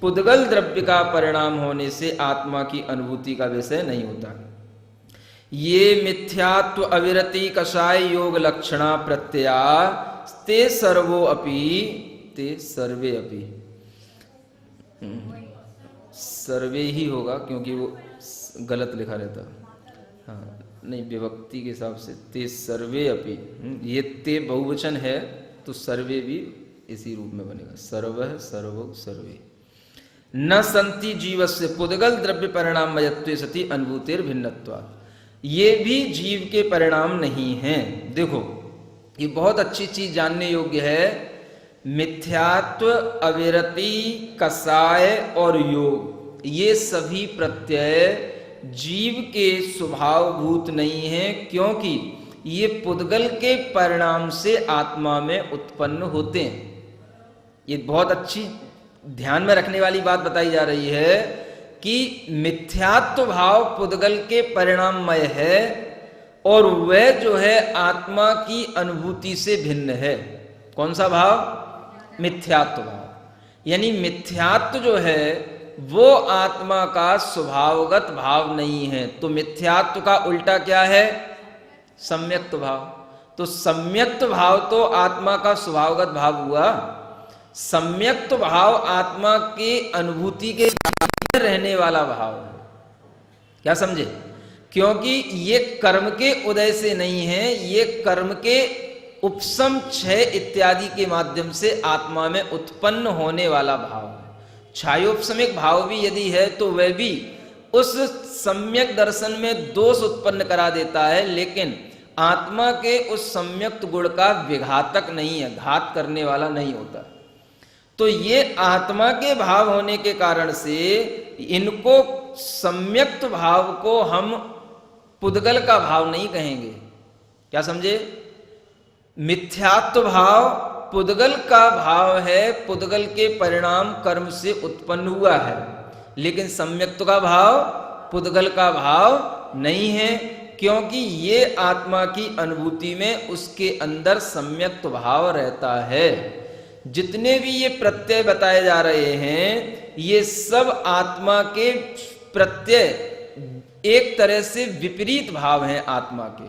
पुद्गल द्रव्य का परिणाम होने से आत्मा की अनुभूति का विषय नहीं होता। ये मिथ्यात्व अविरति कषाय योग लक्षणा प्रत्यया ते सर्वो अपि ते सर्वे अपि, सर्वे ही होगा क्योंकि वो गलत लिखा रहता। हाँ, नहीं, विभक्ति के हिसाब से ते सर्वे अपि, ये ते बहुवचन है तो सर्वे भी इसी रूप में बनेगा। सर्वः सर्वो सर्वे न संति जीवस्य पुद्गल द्रव्य परिणाम मयत्वे सति अनुभूतिर भिन्नत्वात्। ये भी जीव के परिणाम नहीं हैं। देखो, ये बहुत अच्छी चीज जानने योग्य है। मिथ्यात्व, अविरति, कसाय और योग, ये सभी प्रत्यय जीव के स्वभावभूत नहीं है, क्योंकि ये पुद्गल के परिणाम से आत्मा में उत्पन्न होते हैं। ये बहुत अच्छी ध्यान में रखने वाली बात बताई जा रही है कि मिथ्यात्व भाव पुद्गल के परिणाममय है और वह जो है आत्मा की अनुभूति से भिन्न है। कौन सा भाव? मिथ्यात्व भाव। यानी मिथ्यात्व जो है वो आत्मा का स्वभावगत भाव नहीं है। तो मिथ्यात्व का उल्टा क्या है? सम्यक्त्व भाव। तो सम्यक्त्व भाव तो आत्मा का स्वभावगत भाव हुआ। सम्यक्त्व भाव आत्मा के अनुभूति के रहने वाला भाव है। क्या समझे? क्योंकि ये कर्म के उदय से नहीं है, ये कर्म के उपशम, क्षय इत्यादि के माध्यम से आत्मा में उत्पन्न होने वाला भाव है। छायोपशमिक भाव भी यदि है तो वह भी उस सम्यक दर्शन में दोष उत्पन्न करा देता है, लेकिन आत्मा के उस सम्यक्त गुण का विघातक नहीं है, घात करने वाला नहीं होता। तो ये आत्मा के भाव होने के कारण से इनको सम्यक्त भाव को हम पुद्गल का भाव नहीं कहेंगे। क्या समझे? मिथ्यात्व भाव पुद्गल का भाव है, पुद्गल के परिणाम कर्म से उत्पन्न हुआ है, लेकिन सम्यक्त्व का भाव पुद्गल का भाव नहीं है, क्योंकि ये आत्मा की अनुभूति में उसके अंदर सम्यक्त्व भाव रहता है। जितने भी ये प्रत्यय बताए जा रहे हैं, ये सब आत्मा के प्रत्यय एक तरह से विपरीत भाव हैं आत्मा के,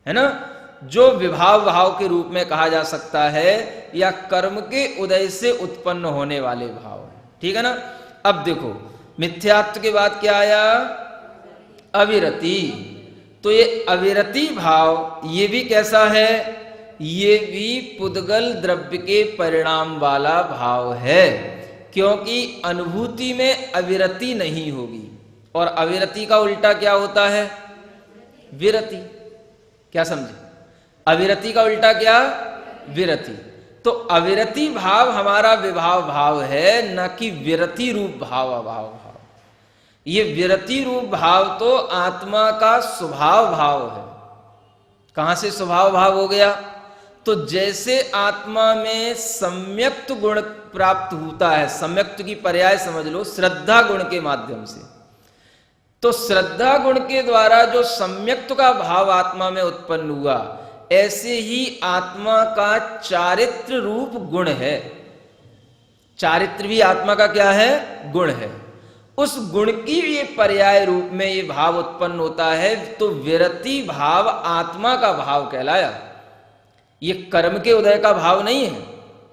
है ना, जो विभाव भाव के रूप में कहा जा सकता है, या कर्म के उदय से उत्पन्न होने वाले भाव हैं। ठीक है ना? अब देखो, मिथ्यात्व के बाद क्या आया? अविरति। तो ये अविरति भाव, ये भी कैसा है? ये भी पुद्गल द्रव्य के परिणाम वाला भाव है, क्योंकि अनुभूति में अविरति नहीं होगी। और अविरति का उल्टा क्या होता है? विरति। क्या समझे? अविरति का उल्टा क्या? विरति। तो अविरति भाव हमारा विभाव भाव है, न कि विरति रूप भाव अभाव भाव। ये विरति रूप भाव तो आत्मा का स्वभाव भाव है। कहां से स्वभाव भाव हो गया? तो जैसे आत्मा में सम्यक्त गुण प्राप्त होता है, सम्यक्त की पर्याय समझ लो श्रद्धा गुण के माध्यम से, तो श्रद्धा गुण के द्वारा जो सम्यक्त का भाव आत्मा में उत्पन्न हुआ, ऐसे ही आत्मा का चारित्र रूप गुण है। चारित्र भी आत्मा का क्या है? गुण है। उस गुण की ये पर्याय रूप में ये भाव उत्पन्न होता है, तो विरति भाव आत्मा का भाव कहलाया। ये कर्म के उदय का भाव नहीं है।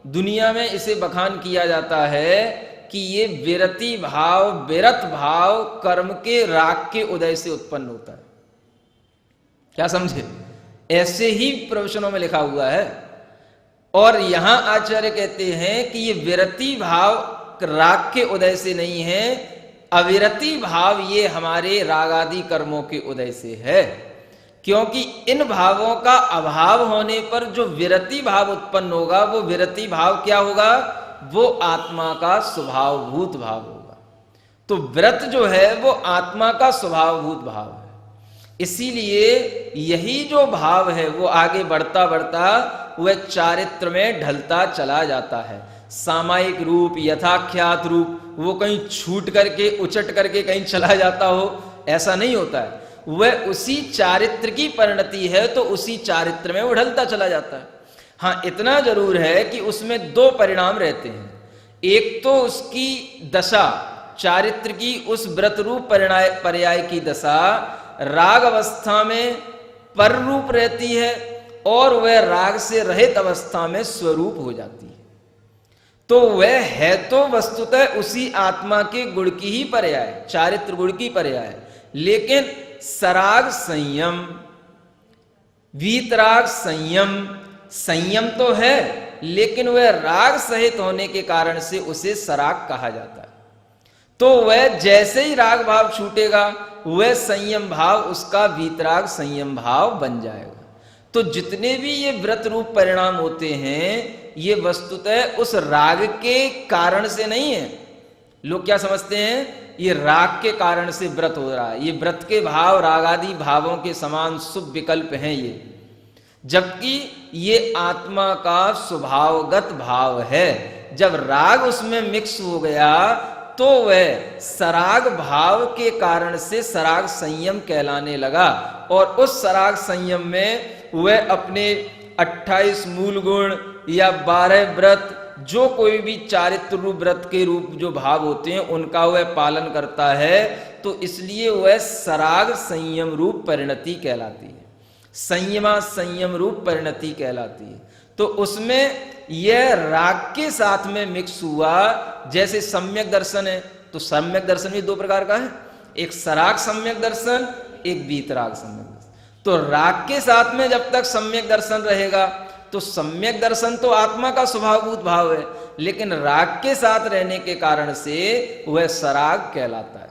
दुनिया में इसे बखान किया जाता है कि ये विरति भाव, विरत भाव कर्म के राग के उदय से उत्पन्न होता है। क्या समझे? ऐसे ही प्रवचनों में लिखा हुआ है। और यहां आचार्य कहते हैं कि ये विरति भाव राग के उदय से नहीं है, अविरति भाव ये हमारे राग आदि कर्मों के उदय से है। क्योंकि इन भावों का अभाव होने पर जो विरति भाव उत्पन्न होगा, वो विरति भाव क्या होगा? वो आत्मा का स्वभावभूत भाव होगा। तो व्रत जो है वो आत्मा का स्वभावभूत भाव है। इसीलिए यही जो भाव है वो आगे बढ़ता बढ़ता वह चारित्र में ढलता चला जाता है। सामायिक रूप, यथाख्यात रूप, वो कहीं छूट करके उचट करके कहीं चला जाता हो, ऐसा नहीं होता है। वह उसी चारित्र की परिणति है, तो उसी चारित्र में वो ढलता चला जाता है। हाँ, इतना जरूर है कि उसमें दो परिणाम रहते हैं। एक तो उसकी दशा, चारित्र की उस व्रत रूप पर्याय की दशा राग अवस्था में पर रूप रहती है, और वह राग से रहित अवस्था में स्वरूप हो जाती है। तो वह है तो वस्तुतः उसी आत्मा के गुण की ही पर्याय, चारित्र गुण की पर्याय, लेकिन सराग संयम, वीतराग संयम, संयम तो है, लेकिन वह राग सहित होने के कारण से उसे सराग कहा जाता है। तो वह जैसे ही राग भाव छूटेगा, वह संयम भाव उसका वीतराग संयम भाव बन जाएगा। तो जितने भी ये व्रत रूप परिणाम होते हैं, ये वस्तुतः उस राग के कारण से नहीं है। लोग क्या समझते हैं? ये राग के कारण से व्रत हो रहा है। ये व्रत के भाव राग आदि भावों के समान शुभ विकल्प हैं ये, जबकि ये आत्मा का स्वभावगत भाव है। जब राग उसमें मिक्स हो गया, तो वह सराग भाव के कारण से सराग संयम कहलाने लगा, और उस सराग संयम में वह अपने 28 मूल गुण या 12 व्रत, जो कोई भी चारित्र रूप व्रत के रूप जो भाव होते हैं, उनका वह पालन करता है। तो इसलिए वह सराग संयम रूप परिणति कहलाती है, संयमा संयम रूप परिणति कहलाती है। तो उसमें यह राग के साथ में मिक्स हुआ। जैसे सम्यक दर्शन है, तो सम्यक दर्शन भी दो प्रकार का है, एक सराग सम्यक दर्शन, एक वीतराग सम्यक दर्शन। तो राग के साथ में जब तक सम्यक दर्शन रहेगा, तो सम्यक दर्शन तो आत्मा का स्वभावभूत भाव है, लेकिन राग के साथ रहने के कारण से वह सराग कहलाता है।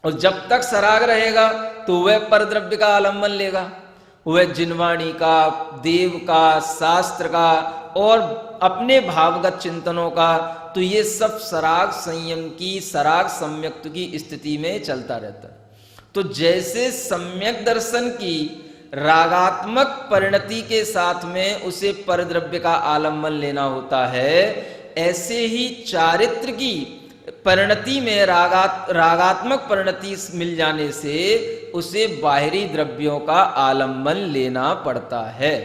और जब तक सराग रहेगा, तो वह परद्रव्य का आलंबन लेगा, वह जिनवाणी का, देव का, शास्त्र का और अपने भावगत चिंतनों का। तो ये सब सराग संयम की, सराग सम्यक्त की स्थिति में चलता रहता है। तो जैसे सम्यक दर्शन की रागात्मक परिणति के साथ में उसे परद्रव्य का आलम्बन लेना होता है, ऐसे ही चारित्र की परिणति में रागात्मक परिणति मिल जाने से उसे बाहरी द्रव्यों का आलम्बन लेना पड़ता है।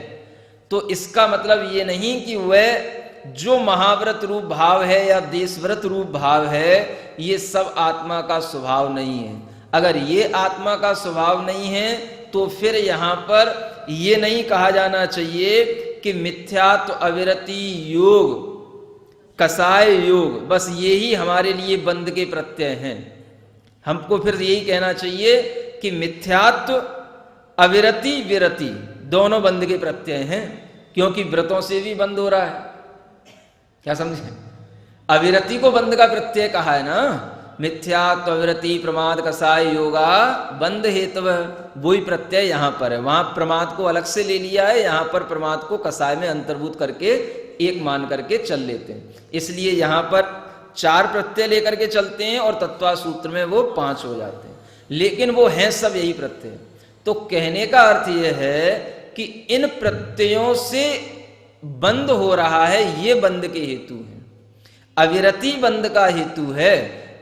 तो इसका मतलब ये नहीं कि वह जो महाव्रत रूप भाव है या देशव्रत रूप भाव है ये सब आत्मा का स्वभाव नहीं है। अगर ये आत्मा का स्वभाव नहीं है तो फिर यहाँ पर ये नहीं कहा जाना चाहिए कि मिथ्यात्व अविरति योग कसाय योग बस ये ही हमारे लिए बंध के प्रत्यय हैं। हमको फिर यही कहना चाहिए कि मिथ्यात्व अविरति विरति दोनों बंध के प्रत्यय हैं, क्योंकि व्रतों से भी बंद हो रहा है। क्या समझे? अविरति को बंध का प्रत्यय कहा है ना, मिथ्यात्व अविरति प्रमाद कसाय योगा बंध हेतु, वही प्रत्यय यहां पर है। वहां प्रमाद को अलग से ले लिया है, यहां पर प्रमाद को कसाय में अंतर्भूत करके एक मान करके चल लेते हैं। इसलिए यहां पर 4 प्रत्यय लेकर के चलते हैं और तत्वा सूत्र में वो 5 हो जाते हैं, लेकिन वो हैं सब यही प्रत्यय। तो कहने का अर्थ यह है कि इन प्रत्ययों से बंद हो रहा है, ये बंद के हेतु है। अविरति बंद का हेतु है,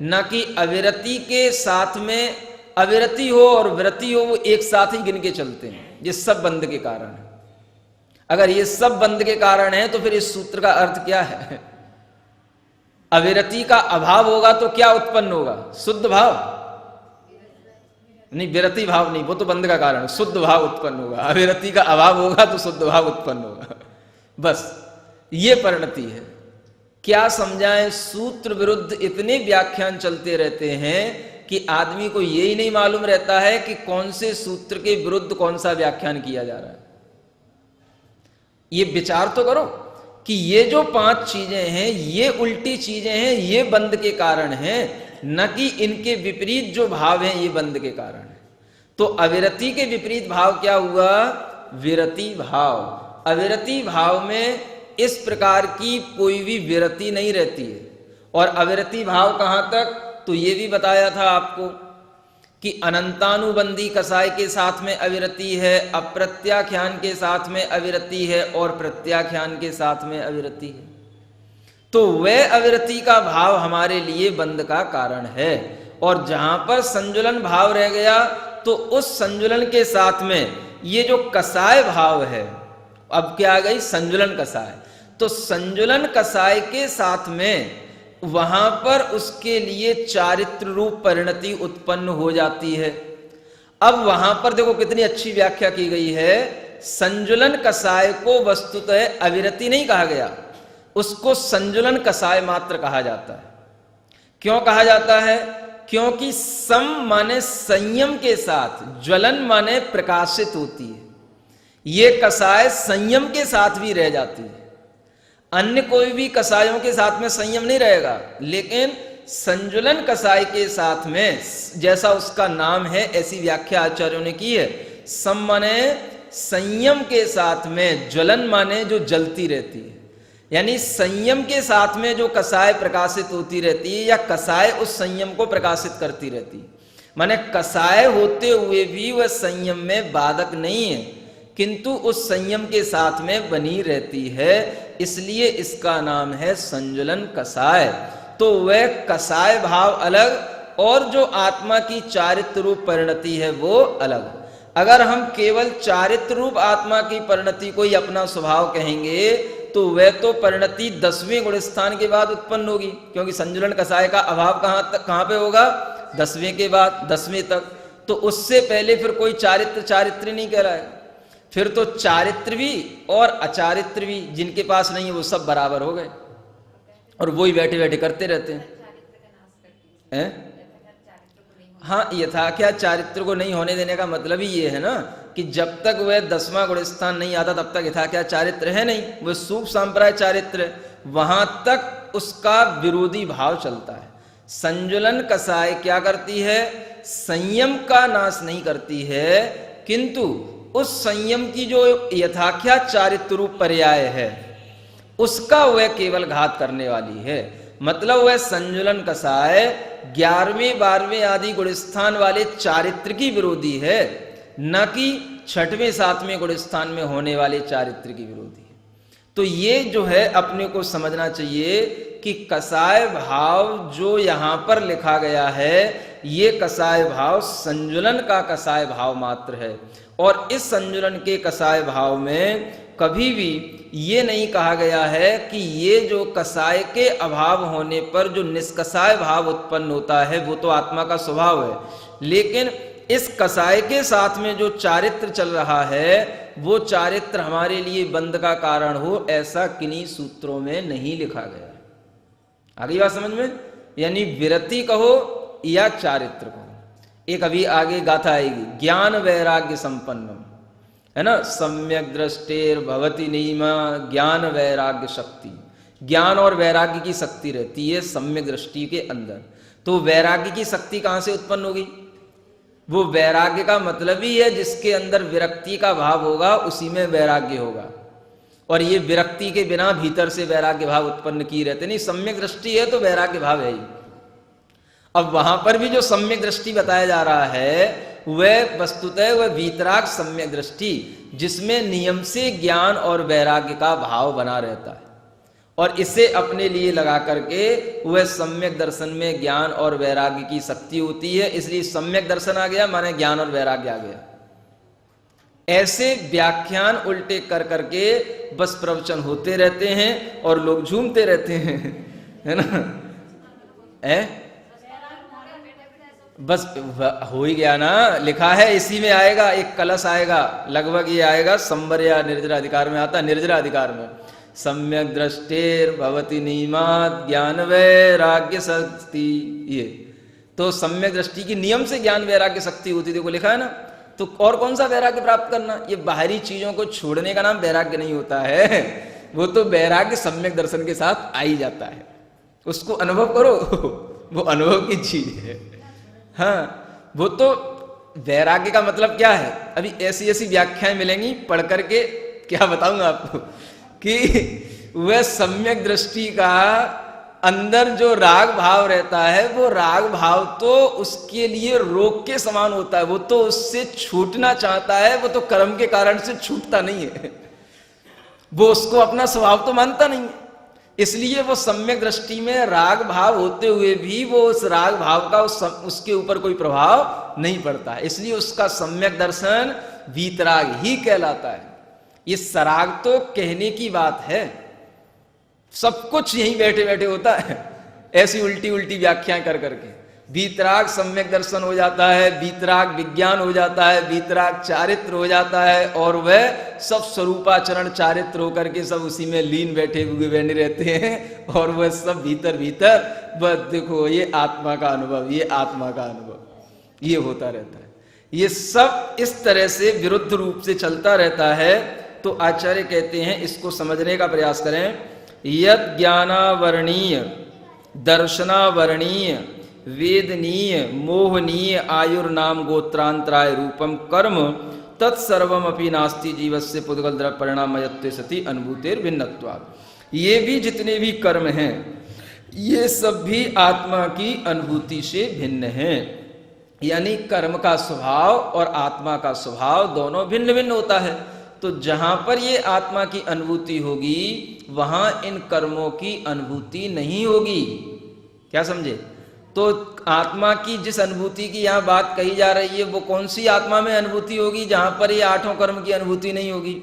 न कि अविरति के साथ में अविरति हो और विरति हो वो एक साथ ही गिन के चलते हैं। ये सब बंद के कारण है। अगर ये सब बंद के कारण है तो फिर इस सूत्र का अर्थ क्या है? अविरति का अभाव होगा तो क्या उत्पन्न होगा? शुद्ध भाव नहीं, विरति भाव नहीं, वो तो बंद का कारण, शुद्ध भाव उत्पन्न होगा। अविरति का अभाव होगा तो शुद्ध भाव उत्पन्न होगा। बस ये परिणति है। क्या समझाएं? सूत्र विरुद्ध इतने व्याख्यान चलते रहते हैं कि आदमी को यही नहीं मालूम रहता है कि कौन से सूत्र के विरुद्ध कौन सा व्याख्यान किया जा रहा है। ये विचार तो करो कि ये जो 5 चीजें हैं ये उल्टी चीजें हैं, ये बंद के कारण हैं, न कि इनके विपरीत जो भाव हैं ये बंद के कारण है। तो अविरति के विपरीत भाव क्या हुआ? विरति भाव। अविरति भाव में इस प्रकार की कोई भी विरति नहीं रहती है। और अविरति भाव कहां तक? तो ये भी बताया था आपको कि अनंतानुबंधी कसाय के साथ में अविरति है, अप्रत्याख्यान के साथ में अविरति है और प्रत्याख्यान के साथ में अविरति है। तो वह अविरति का भाव हमारे लिए बंद का कारण है। और जहां पर संजुलन भाव रह गया तो उस संजुलन के साथ में ये जो कसाय भाव है, अब क्या आ गई? संजुलन कसाय। तो संजुलन कसाय के साथ में वहां पर उसके लिए चारित्र रूप परिणति उत्पन्न हो जाती है। अब वहां पर देखो कितनी अच्छी व्याख्या की गई है। संजुलन कसाय को वस्तुतः अविरति नहीं कहा गया, उसको संजुलन कसाय मात्र कहा जाता है। क्यों कहा जाता है? क्योंकि सम माने संयम के साथ, ज्वलन माने प्रकाशित होती है। ये कसाय संयम के साथ भी रह जाती है। अन्य कोई भी कसायों के साथ में संयम नहीं रहेगा, लेकिन संजुलन कसाय के साथ में, जैसा उसका नाम है ऐसी व्याख्या आचार्यों ने की है, सम माने संयम के साथ में, ज्वलन माने जो जलती रहती है, यानी संयम के साथ में जो कसाय प्रकाशित होती रहती है या कसाय उस संयम को प्रकाशित करती रहती है। माने कसाय होते हुए भी वह संयम में बाधक नहीं है, किंतु उस संयम के साथ में बनी रहती है, इसलिए इसका नाम है संजुलन कसाय। तो वह कसाय भाव अलग और जो आत्मा की चारित्र रूप परिणति है वो अलग। अगर हम केवल चारित्र रूप आत्मा की परिणति को ही अपना स्वभाव कहेंगे तो वह तो परिणति 10वें गुण स्थान के बाद उत्पन्न होगी, क्योंकि संजुलन कसाय का अभाव कहां पे होगा? 10वें के बाद, 10वें तक। तो उससे पहले फिर कोई चारित्र नहीं कहलाएगा। फिर तो चारित्र भी और अचारित्र भी जिनके पास नहीं है वो सब बराबर हो गए, और वो ही बैठे बैठे करते रहते हैं। हाँ, यथाख्या चारित्र को नहीं होने देने का मतलब ही ये है ना कि जब तक वह 10वां गुण स्थान नहीं आता तब तक यथाख्या चारित्र है नहीं, वह सूप सांप्राय चारित्र है, वहां तक उसका विरोधी भाव चलता है। संजुलन कसाय क्या करती है? संयम का नाश नहीं करती है, किंतु उस संयम की जो यथाख्या चारित्र रूप पर्याय है उसका वह केवल घात करने वाली है। मतलब वह संजुलन कसाय 11वें 12वें आदि गुणस्थान वाले चारित्र की विरोधी है, न कि 6वें 7वें गुणस्थान में होने वाले चारित्र की विरोधी है। तो ये जो है अपने को समझना चाहिए कि कसाय भाव जो यहां पर लिखा गया है, ये कसाय भाव संजुलन का कसाय भाव मात्र है। और इस संजुलन के कसाय भाव में कभी भी ये नहीं कहा गया है कि ये जो कसाय के अभाव होने पर जो निष्कसाय भाव उत्पन्न होता है वो तो आत्मा का स्वभाव है, लेकिन इस कसाय के साथ में जो चारित्र चल रहा है वो चारित्र हमारे लिए बंध का कारण हो, ऐसा किन्हीं सूत्रों में नहीं लिखा गया है। आगे बात समझ में? यानी विरति कहो या चारित्र कहो। एक अभी आगे गाथा आएगी, ज्ञान वैराग्य संपन्नम, है ना, सम्यक दृष्टेर भवति नीमा ज्ञान वैराग्य शक्ति। ज्ञान और वैराग्य की शक्ति रहती है सम्यक दृष्टि के अंदर। तो वैराग्य की शक्ति कहां से उत्पन्न होगी? वो वैराग्य का मतलब ही है जिसके अंदर विरक्ति का भाव होगा उसी में वैराग्य होगा। और ये विरक्ति के बिना भीतर से वैराग्य भाव उत्पन्न किए रहते नहीं। सम्यक दृष्टि है तो वैराग्य भाव है ही। अब वहां पर भी जो सम्यक दृष्टि बताया जा रहा है वह वस्तुतः वह वीतराग सम्यक दृष्टि, जिसमें नियम से ज्ञान और वैराग्य का भाव बना रहता है, और इसे अपने लिए लगा करके वह सम्यक दर्शन में ज्ञान और वैराग्य की शक्ति होती है। इसलिए सम्यक दर्शन आ गया माने ज्ञान और वैराग्य आ गया। ऐसे व्याख्यान उल्टे कर करके बस प्रवचन होते रहते हैं और लोग झूमते रहते हैं, है ना? बस हो ही गया ना, लिखा है इसी में आएगा, एक कलश आएगा, लगभग ये आएगा संवर या निर्जरा अधिकार में आता, निर्जरा अधिकार में सम्यक दृष्टेर भवति नियमात ज्ञान वैराग्य शक्ति। ये तो सम्यक दृष्टि की नियम से ज्ञान वैराग्य शक्ति होती, देखो लिखा है ना। तो और कौन सा वैराग्य प्राप्त करना? ये बाहरी चीजों को छोड़ने का नाम वैराग्य नहीं होता है, वो तो वैराग्य सम्यक दर्शन के साथ आ ही जाता है। उसको अनुभव करो, वो अनुभव की चीज है। हाँ, वो तो वैराग्य का मतलब क्या है? अभी ऐसी ऐसी व्याख्याएं मिलेंगी पढ़ करके क्या बताऊंगा आपको कि वह सम्यक दृष्टि का अंदर जो राग भाव रहता है वो राग भाव तो उसके लिए रोग के समान होता है। वो तो उससे छूटना चाहता है, वो तो कर्म के कारण से छूटता नहीं है, वो उसको अपना स्वभाव तो मानता नहीं है। इसलिए वो सम्यक दृष्टि में राग भाव होते हुए भी वो उस राग भाव का उसके ऊपर कोई प्रभाव नहीं पड़ता है। इसलिए उसका सम्यक दर्शन वीतराग ही कहलाता है। ये सराग तो कहने की बात है, सब कुछ यहीं बैठे बैठे होता है, ऐसी उल्टी उल्टी व्याख्याएं कर करके। वीतराग सम्यक दर्शन हो जाता है, वीतराग विज्ञान हो जाता है, वीतराग चारित्र हो जाता है, और वह सब स्वरूपाचरण चारित्र होकर के सब उसी में लीन बैठे हुए बने रहते हैं। और वह सब भीतर भीतर बस देखो ये आत्मा का अनुभव, ये आत्मा का अनुभव ये होता रहता है। ये सब इस तरह से विरुद्ध रूप से चलता रहता है। तो आचार्य कहते हैं इसको समझने का प्रयास करें। यद ज्ञानावरणीय दर्शनावरणीय वेदनीय मोहनीय आयुर्नाम गोत्रांतराय रूपम कर्म तत्सर्वम अपि नास्ति जीवस्य पुद्गल द्रव्य परिणामयत्वे सति अनुभूतेर भिन्नत्वात्। ये भी जितने भी कर्म हैं ये सब भी आत्मा की अनुभूति से भिन्न हैं। यानी कर्म का स्वभाव और आत्मा का स्वभाव दोनों भिन्न भिन्न होता है। तो जहां पर ये आत्मा की अनुभूति होगी वहां इन कर्मों की अनुभूति नहीं होगी। क्या समझे? तो आत्मा की जिस अनुभूति की यहां बात कही जा रही है वो कौन सी आत्मा में अनुभूति होगी जहां पर ये आठों कर्म की अनुभूति नहीं होगी?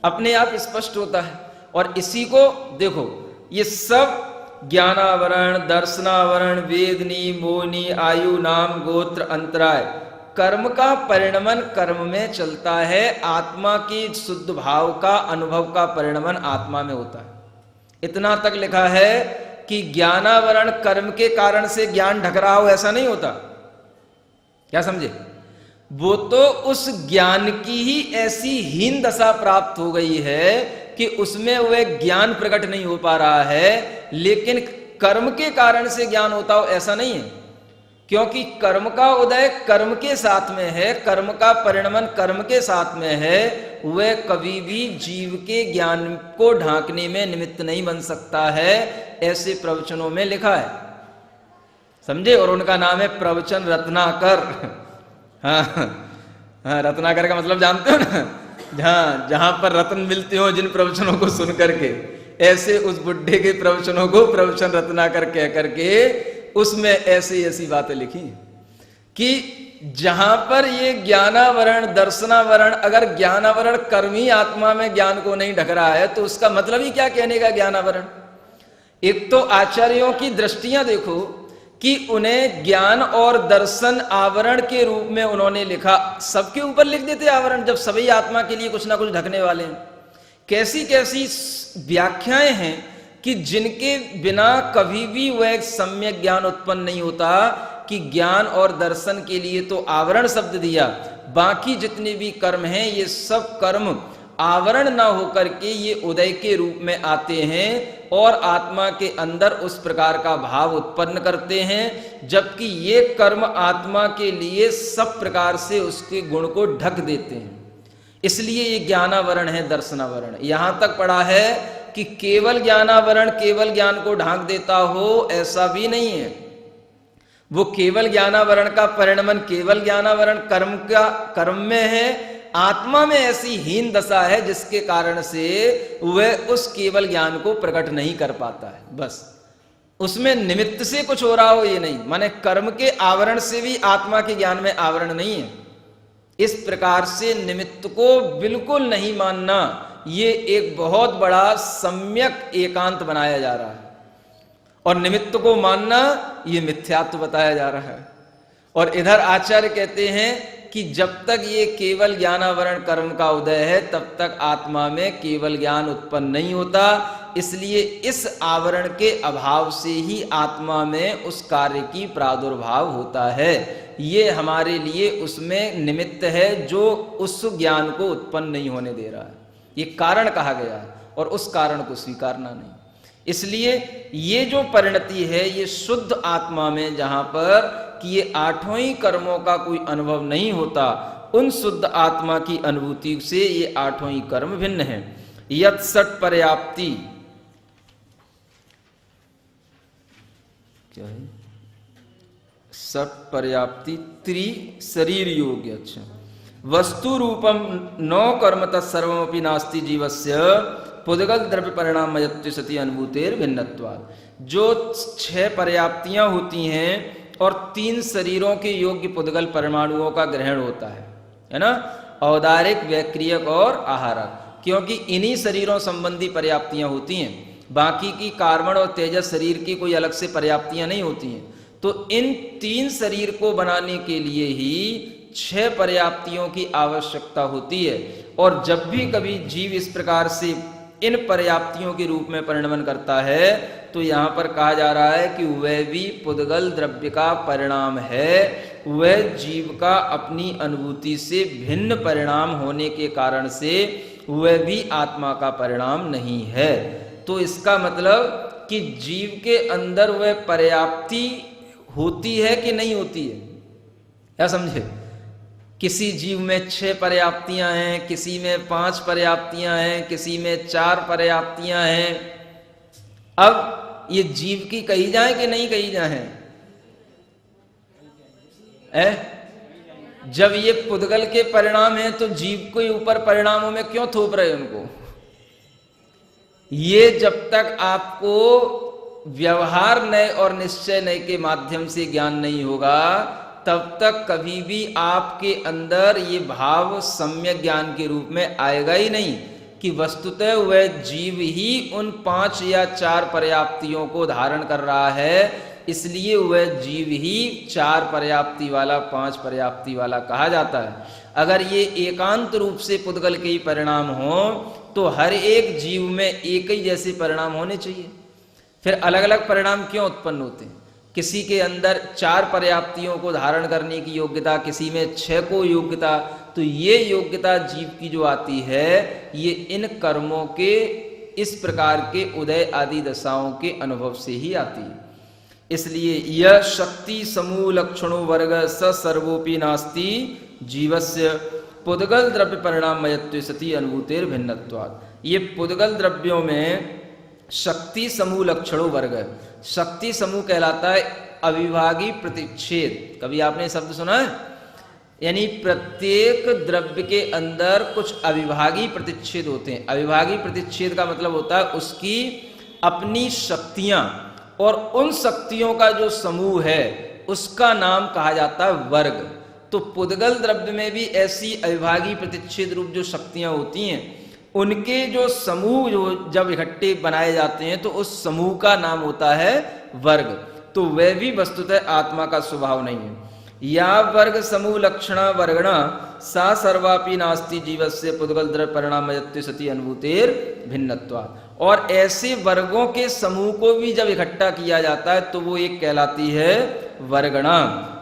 अपने आप स्पष्ट होता है। और इसी को देखो, ये सब ज्ञानावरण दर्शनावरण वेदनी मोहनी आयु नाम गोत्र अंतराय कर्म का परिणमन कर्म में चलता है। आत्मा की शुद्ध भाव का अनुभव का परिणमन आत्मा में होता है। इतना तक लिखा है कि ज्ञानावरण कर्म के कारण से ज्ञान ढक रहा हो, ऐसा नहीं होता। क्या समझे? वो तो उस ज्ञान की ही ऐसी हीन दशा प्राप्त हो गई है कि उसमें वह ज्ञान प्रकट नहीं हो पा रहा है, लेकिन कर्म के कारण से ज्ञान होता हो ऐसा नहीं है। क्योंकि कर्म का उदय कर्म के साथ में है, कर्म का परिणमन कर्म के साथ में है, वह कभी भी जीव के ज्ञान को ढांकने में निमित्त नहीं बन सकता है। ऐसे प्रवचनों में लिखा है। समझे। और उनका नाम है प्रवचन रत्नाकर। हाँ हाँ, रत्नाकर का मतलब जानते हो ना, जहां पर रत्न मिलते हो जिन प्रवचनों को सुन करके, ऐसे उस बुढ़े के प्रवचनों को प्रवचन रत्नाकर कह करके उसमें ऐसी ऐसी बातें लिखी कि जहां पर ये ज्ञानावरण दर्शनावरण, अगर ज्ञानावरण कर्म ही आत्मा में ज्ञान को नहीं ढक रहा है तो उसका मतलब ही क्या कहने का ज्ञानावरण। एक तो आचार्यों की दृष्टियां देखो कि उन्हें ज्ञान और दर्शन आवरण के रूप में उन्होंने लिखा, सबके ऊपर लिख देते आवरण, जब सभी आत्मा के लिए कुछ ना कुछ ढकने वाले हैं। कैसी कैसी व्याख्याएं हैं कि जिनके बिना कभी भी वह सम्यक ज्ञान उत्पन्न नहीं होता, कि ज्ञान और दर्शन के लिए तो आवरण शब्द दिया, बाकी जितने भी कर्म हैं ये सब कर्म आवरण ना होकर के ये उदय के रूप में आते हैं और आत्मा के अंदर उस प्रकार का भाव उत्पन्न करते हैं, जबकि ये कर्म आत्मा के लिए सब प्रकार से उसके गुण को ढक देते हैं। इसलिए ये ज्ञानावरण है, दर्शनावरण। यहां तक पढ़ा है कि केवल ज्ञानावरण केवल ज्ञान को ढांक देता हो, ऐसा भी नहीं है। वो केवल ज्ञानावरण का परिणमन केवल ज्ञानावरण कर्म में है, आत्मा में ऐसी हीन दशा है जिसके कारण से वह उस केवल ज्ञान को प्रकट नहीं कर पाता है। बस उसमें निमित्त से कुछ हो रहा हो ये नहीं, माने कर्म के आवरण से भी आत्मा के ज्ञान में आवरण नहीं है। इस प्रकार से निमित्त को बिल्कुल नहीं मानना, ये एक बहुत बड़ा सम्यक एकांत बनाया जा रहा है, और निमित्त को मानना ये मिथ्यात्व बताया जा रहा है। और इधर आचार्य कहते हैं कि जब तक ये केवल ज्ञानावरण कर्म का उदय है तब तक आत्मा में केवल ज्ञान उत्पन्न नहीं होता, इसलिए इस आवरण के अभाव से ही आत्मा में उस कार्य की प्रादुर्भाव होता है। ये हमारे लिए उसमें निमित्त है जो उस ज्ञान को उत्पन्न नहीं होने दे रहा है। ये कारण कहा गया है और उस कारण को स्वीकारना नहीं। इसलिए ये जो परिणति है ये शुद्ध आत्मा में, जहां पर कि ये आठों ही कर्मों का कोई अनुभव नहीं होता, उन शुद्ध आत्मा की अनुभूति से ये आठों ही कर्म भिन्न हैं। यत् सट पर्याप्ति, क्या है सट पर्याप्ति त्रि शरीर योग्य, अच्छा वस्तु रूपम नौ कर्म तत्सर्वमपि नास्ति जीवस्य पुद्गल द्रव्य परिणामयत्व सति अनुभूतेर भिन्नत्वात्। जो 6 पर्याप्तियां होती हैं और 3 शरीरों के योग्य पुद्गल परमाणुओं का ग्रहण होता है ना, औदारिक, वैक्रियक और आहारक, क्योंकि इन्हीं शरीरों संबंधी पर्याप्तियां होती हैं, बाकी की कार्बन और तेजस शरीर की कोई अलग से पर्याप्तियां नहीं होती हैं। तो इन 3 शरीर को बनाने के लिए ही 6 पर्याप्तियों की आवश्यकता होती है। और जब भी कभी जीव इस प्रकार से इन पर्याप्तियों के रूप में परिणमन करता है तो यहां पर कहा जा रहा है कि वह भी पुद्गल द्रव्य का परिणाम है, वह जीव का अपनी अनुभूति से भिन्न परिणाम होने के कारण से वह भी आत्मा का परिणाम नहीं है। तो इसका मतलब कि जीव के अंदर वह पर्याप्ति होती है कि नहीं होती है, क्या समझे। किसी जीव में 6 पर्याप्तियां हैं, किसी में 5 पर्याप्तियां हैं, किसी में 4 पर्याप्तियां हैं। अब ये जीव की कही जाए कि नहीं कही जाए, जब ये पुद्गल के परिणाम हैं तो जीव के ऊपर परिणामों में क्यों थोप रहे उनको। ये जब तक आपको व्यवहार नय और निश्चय नय के माध्यम से ज्ञान नहीं होगा तब तक कभी भी आपके अंदर ये भाव सम्यक ज्ञान के रूप में आएगा ही नहीं कि वस्तुतः वह जीव ही उन 5 या 4 पर्याप्तियों को धारण कर रहा है, इसलिए वह जीव ही 4 पर्याप्ति वाला 5 पर्याप्ति वाला कहा जाता है। अगर ये एकांत रूप से पुद्गल के ही परिणाम हो तो हर एक जीव में एक ही जैसे परिणाम होने चाहिए, फिर अलग अलग परिणाम क्यों उत्पन्न होते हैं। किसी के अंदर 4 पर्याप्तियों को धारण करने की योग्यता, किसी में 6 को योग्यता, तो ये योग्यता जीव की जो आती है ये इन कर्मों के इस प्रकार के उदय आदि दशाओं के अनुभव से ही आती है। इसलिए यह शक्ति समूह लक्षणों वर्ग स सर्वोपि नास्ति जीवस्य पुद्गल द्रव्य परिणामयत्व सति अनुभूतेर भिन्नत्वात्। ये पुद्गल द्रव्यों में शक्ति समूह लक्षणों वर्ग है। शक्ति समूह कहलाता है अविभागी प्रतिच्छेद, कभी आपने शब्द सुना है? यानी प्रत्येक द्रव्य के अंदर कुछ अविभागी प्रतिच्छेद होते हैं। अविभागी प्रतिच्छेद का मतलब होता है उसकी अपनी शक्तियां और उन शक्तियों का जो समूह है उसका नाम कहा जाता है वर्ग। तो पुद्गल द्रव्य में भी ऐसी अविभागी प्रतिच्छेद रूप जो शक्तियां होती हैं उनके जो समूह जो जब इकट्ठे बनाए जाते हैं तो उस समूह का नाम होता है वर्ग। तो वह भी वस्तुतः आत्मा का स्वभाव नहीं है। या वर्ग समूह लक्षणा वर्गणा सा सर्वापि नास्ति जीवस्य पुद्गल द्रव्य परिणामयत्व सति अनुभूतेर भिन्नत्वात्। और ऐसे वर्गों के समूह को भी जब इकट्ठा किया जाता है तो वो एक कहलाती है वर्गणा।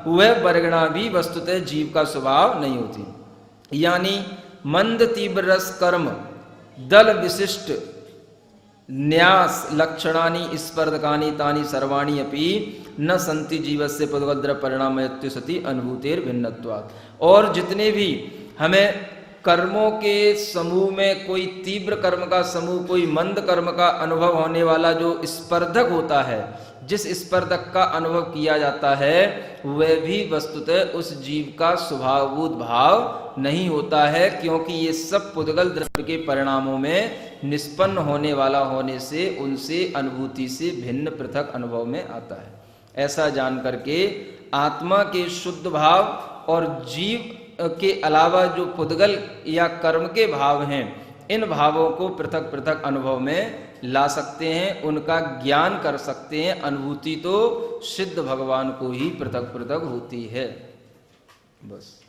वह वर्गणा भी वस्तुतः जीव का स्वभाव नहीं होती। यानी मंद तीव्र रस कर्म दल विशिष्ट न्यास लक्षणानि स्पर्धकानि तानि सर्वाणि अपि न संति जीवस्य पुद्गल परिणामयत्व सति अनुभूतेर भिन्नत्वात्। और जितने भी हमें कर्मों के समूह में कोई तीव्र कर्म का समूह, कोई मंद कर्म का अनुभव होने वाला जो स्पर्धक होता है, जिस स्पर्धक का अनुभव किया जाता है वह भी वस्तुतः उस जीव का स्वभावभूत भाव नहीं होता है, क्योंकि ये सब पुद्गल द्रव्य के परिणामों में निष्पन्न होने वाला होने से उनसे अनुभूति से भिन्न पृथक अनुभव में आता है। ऐसा जान करके आत्मा के शुद्ध भाव और जीव के अलावा जो पुद्गल या कर्म के भाव हैं इन भावों को पृथक पृथक अनुभव में ला सकते हैं, उनका ज्ञान कर सकते हैं। अनुभूति तो सिद्ध भगवान को ही पृथक पृथक होती है। बस।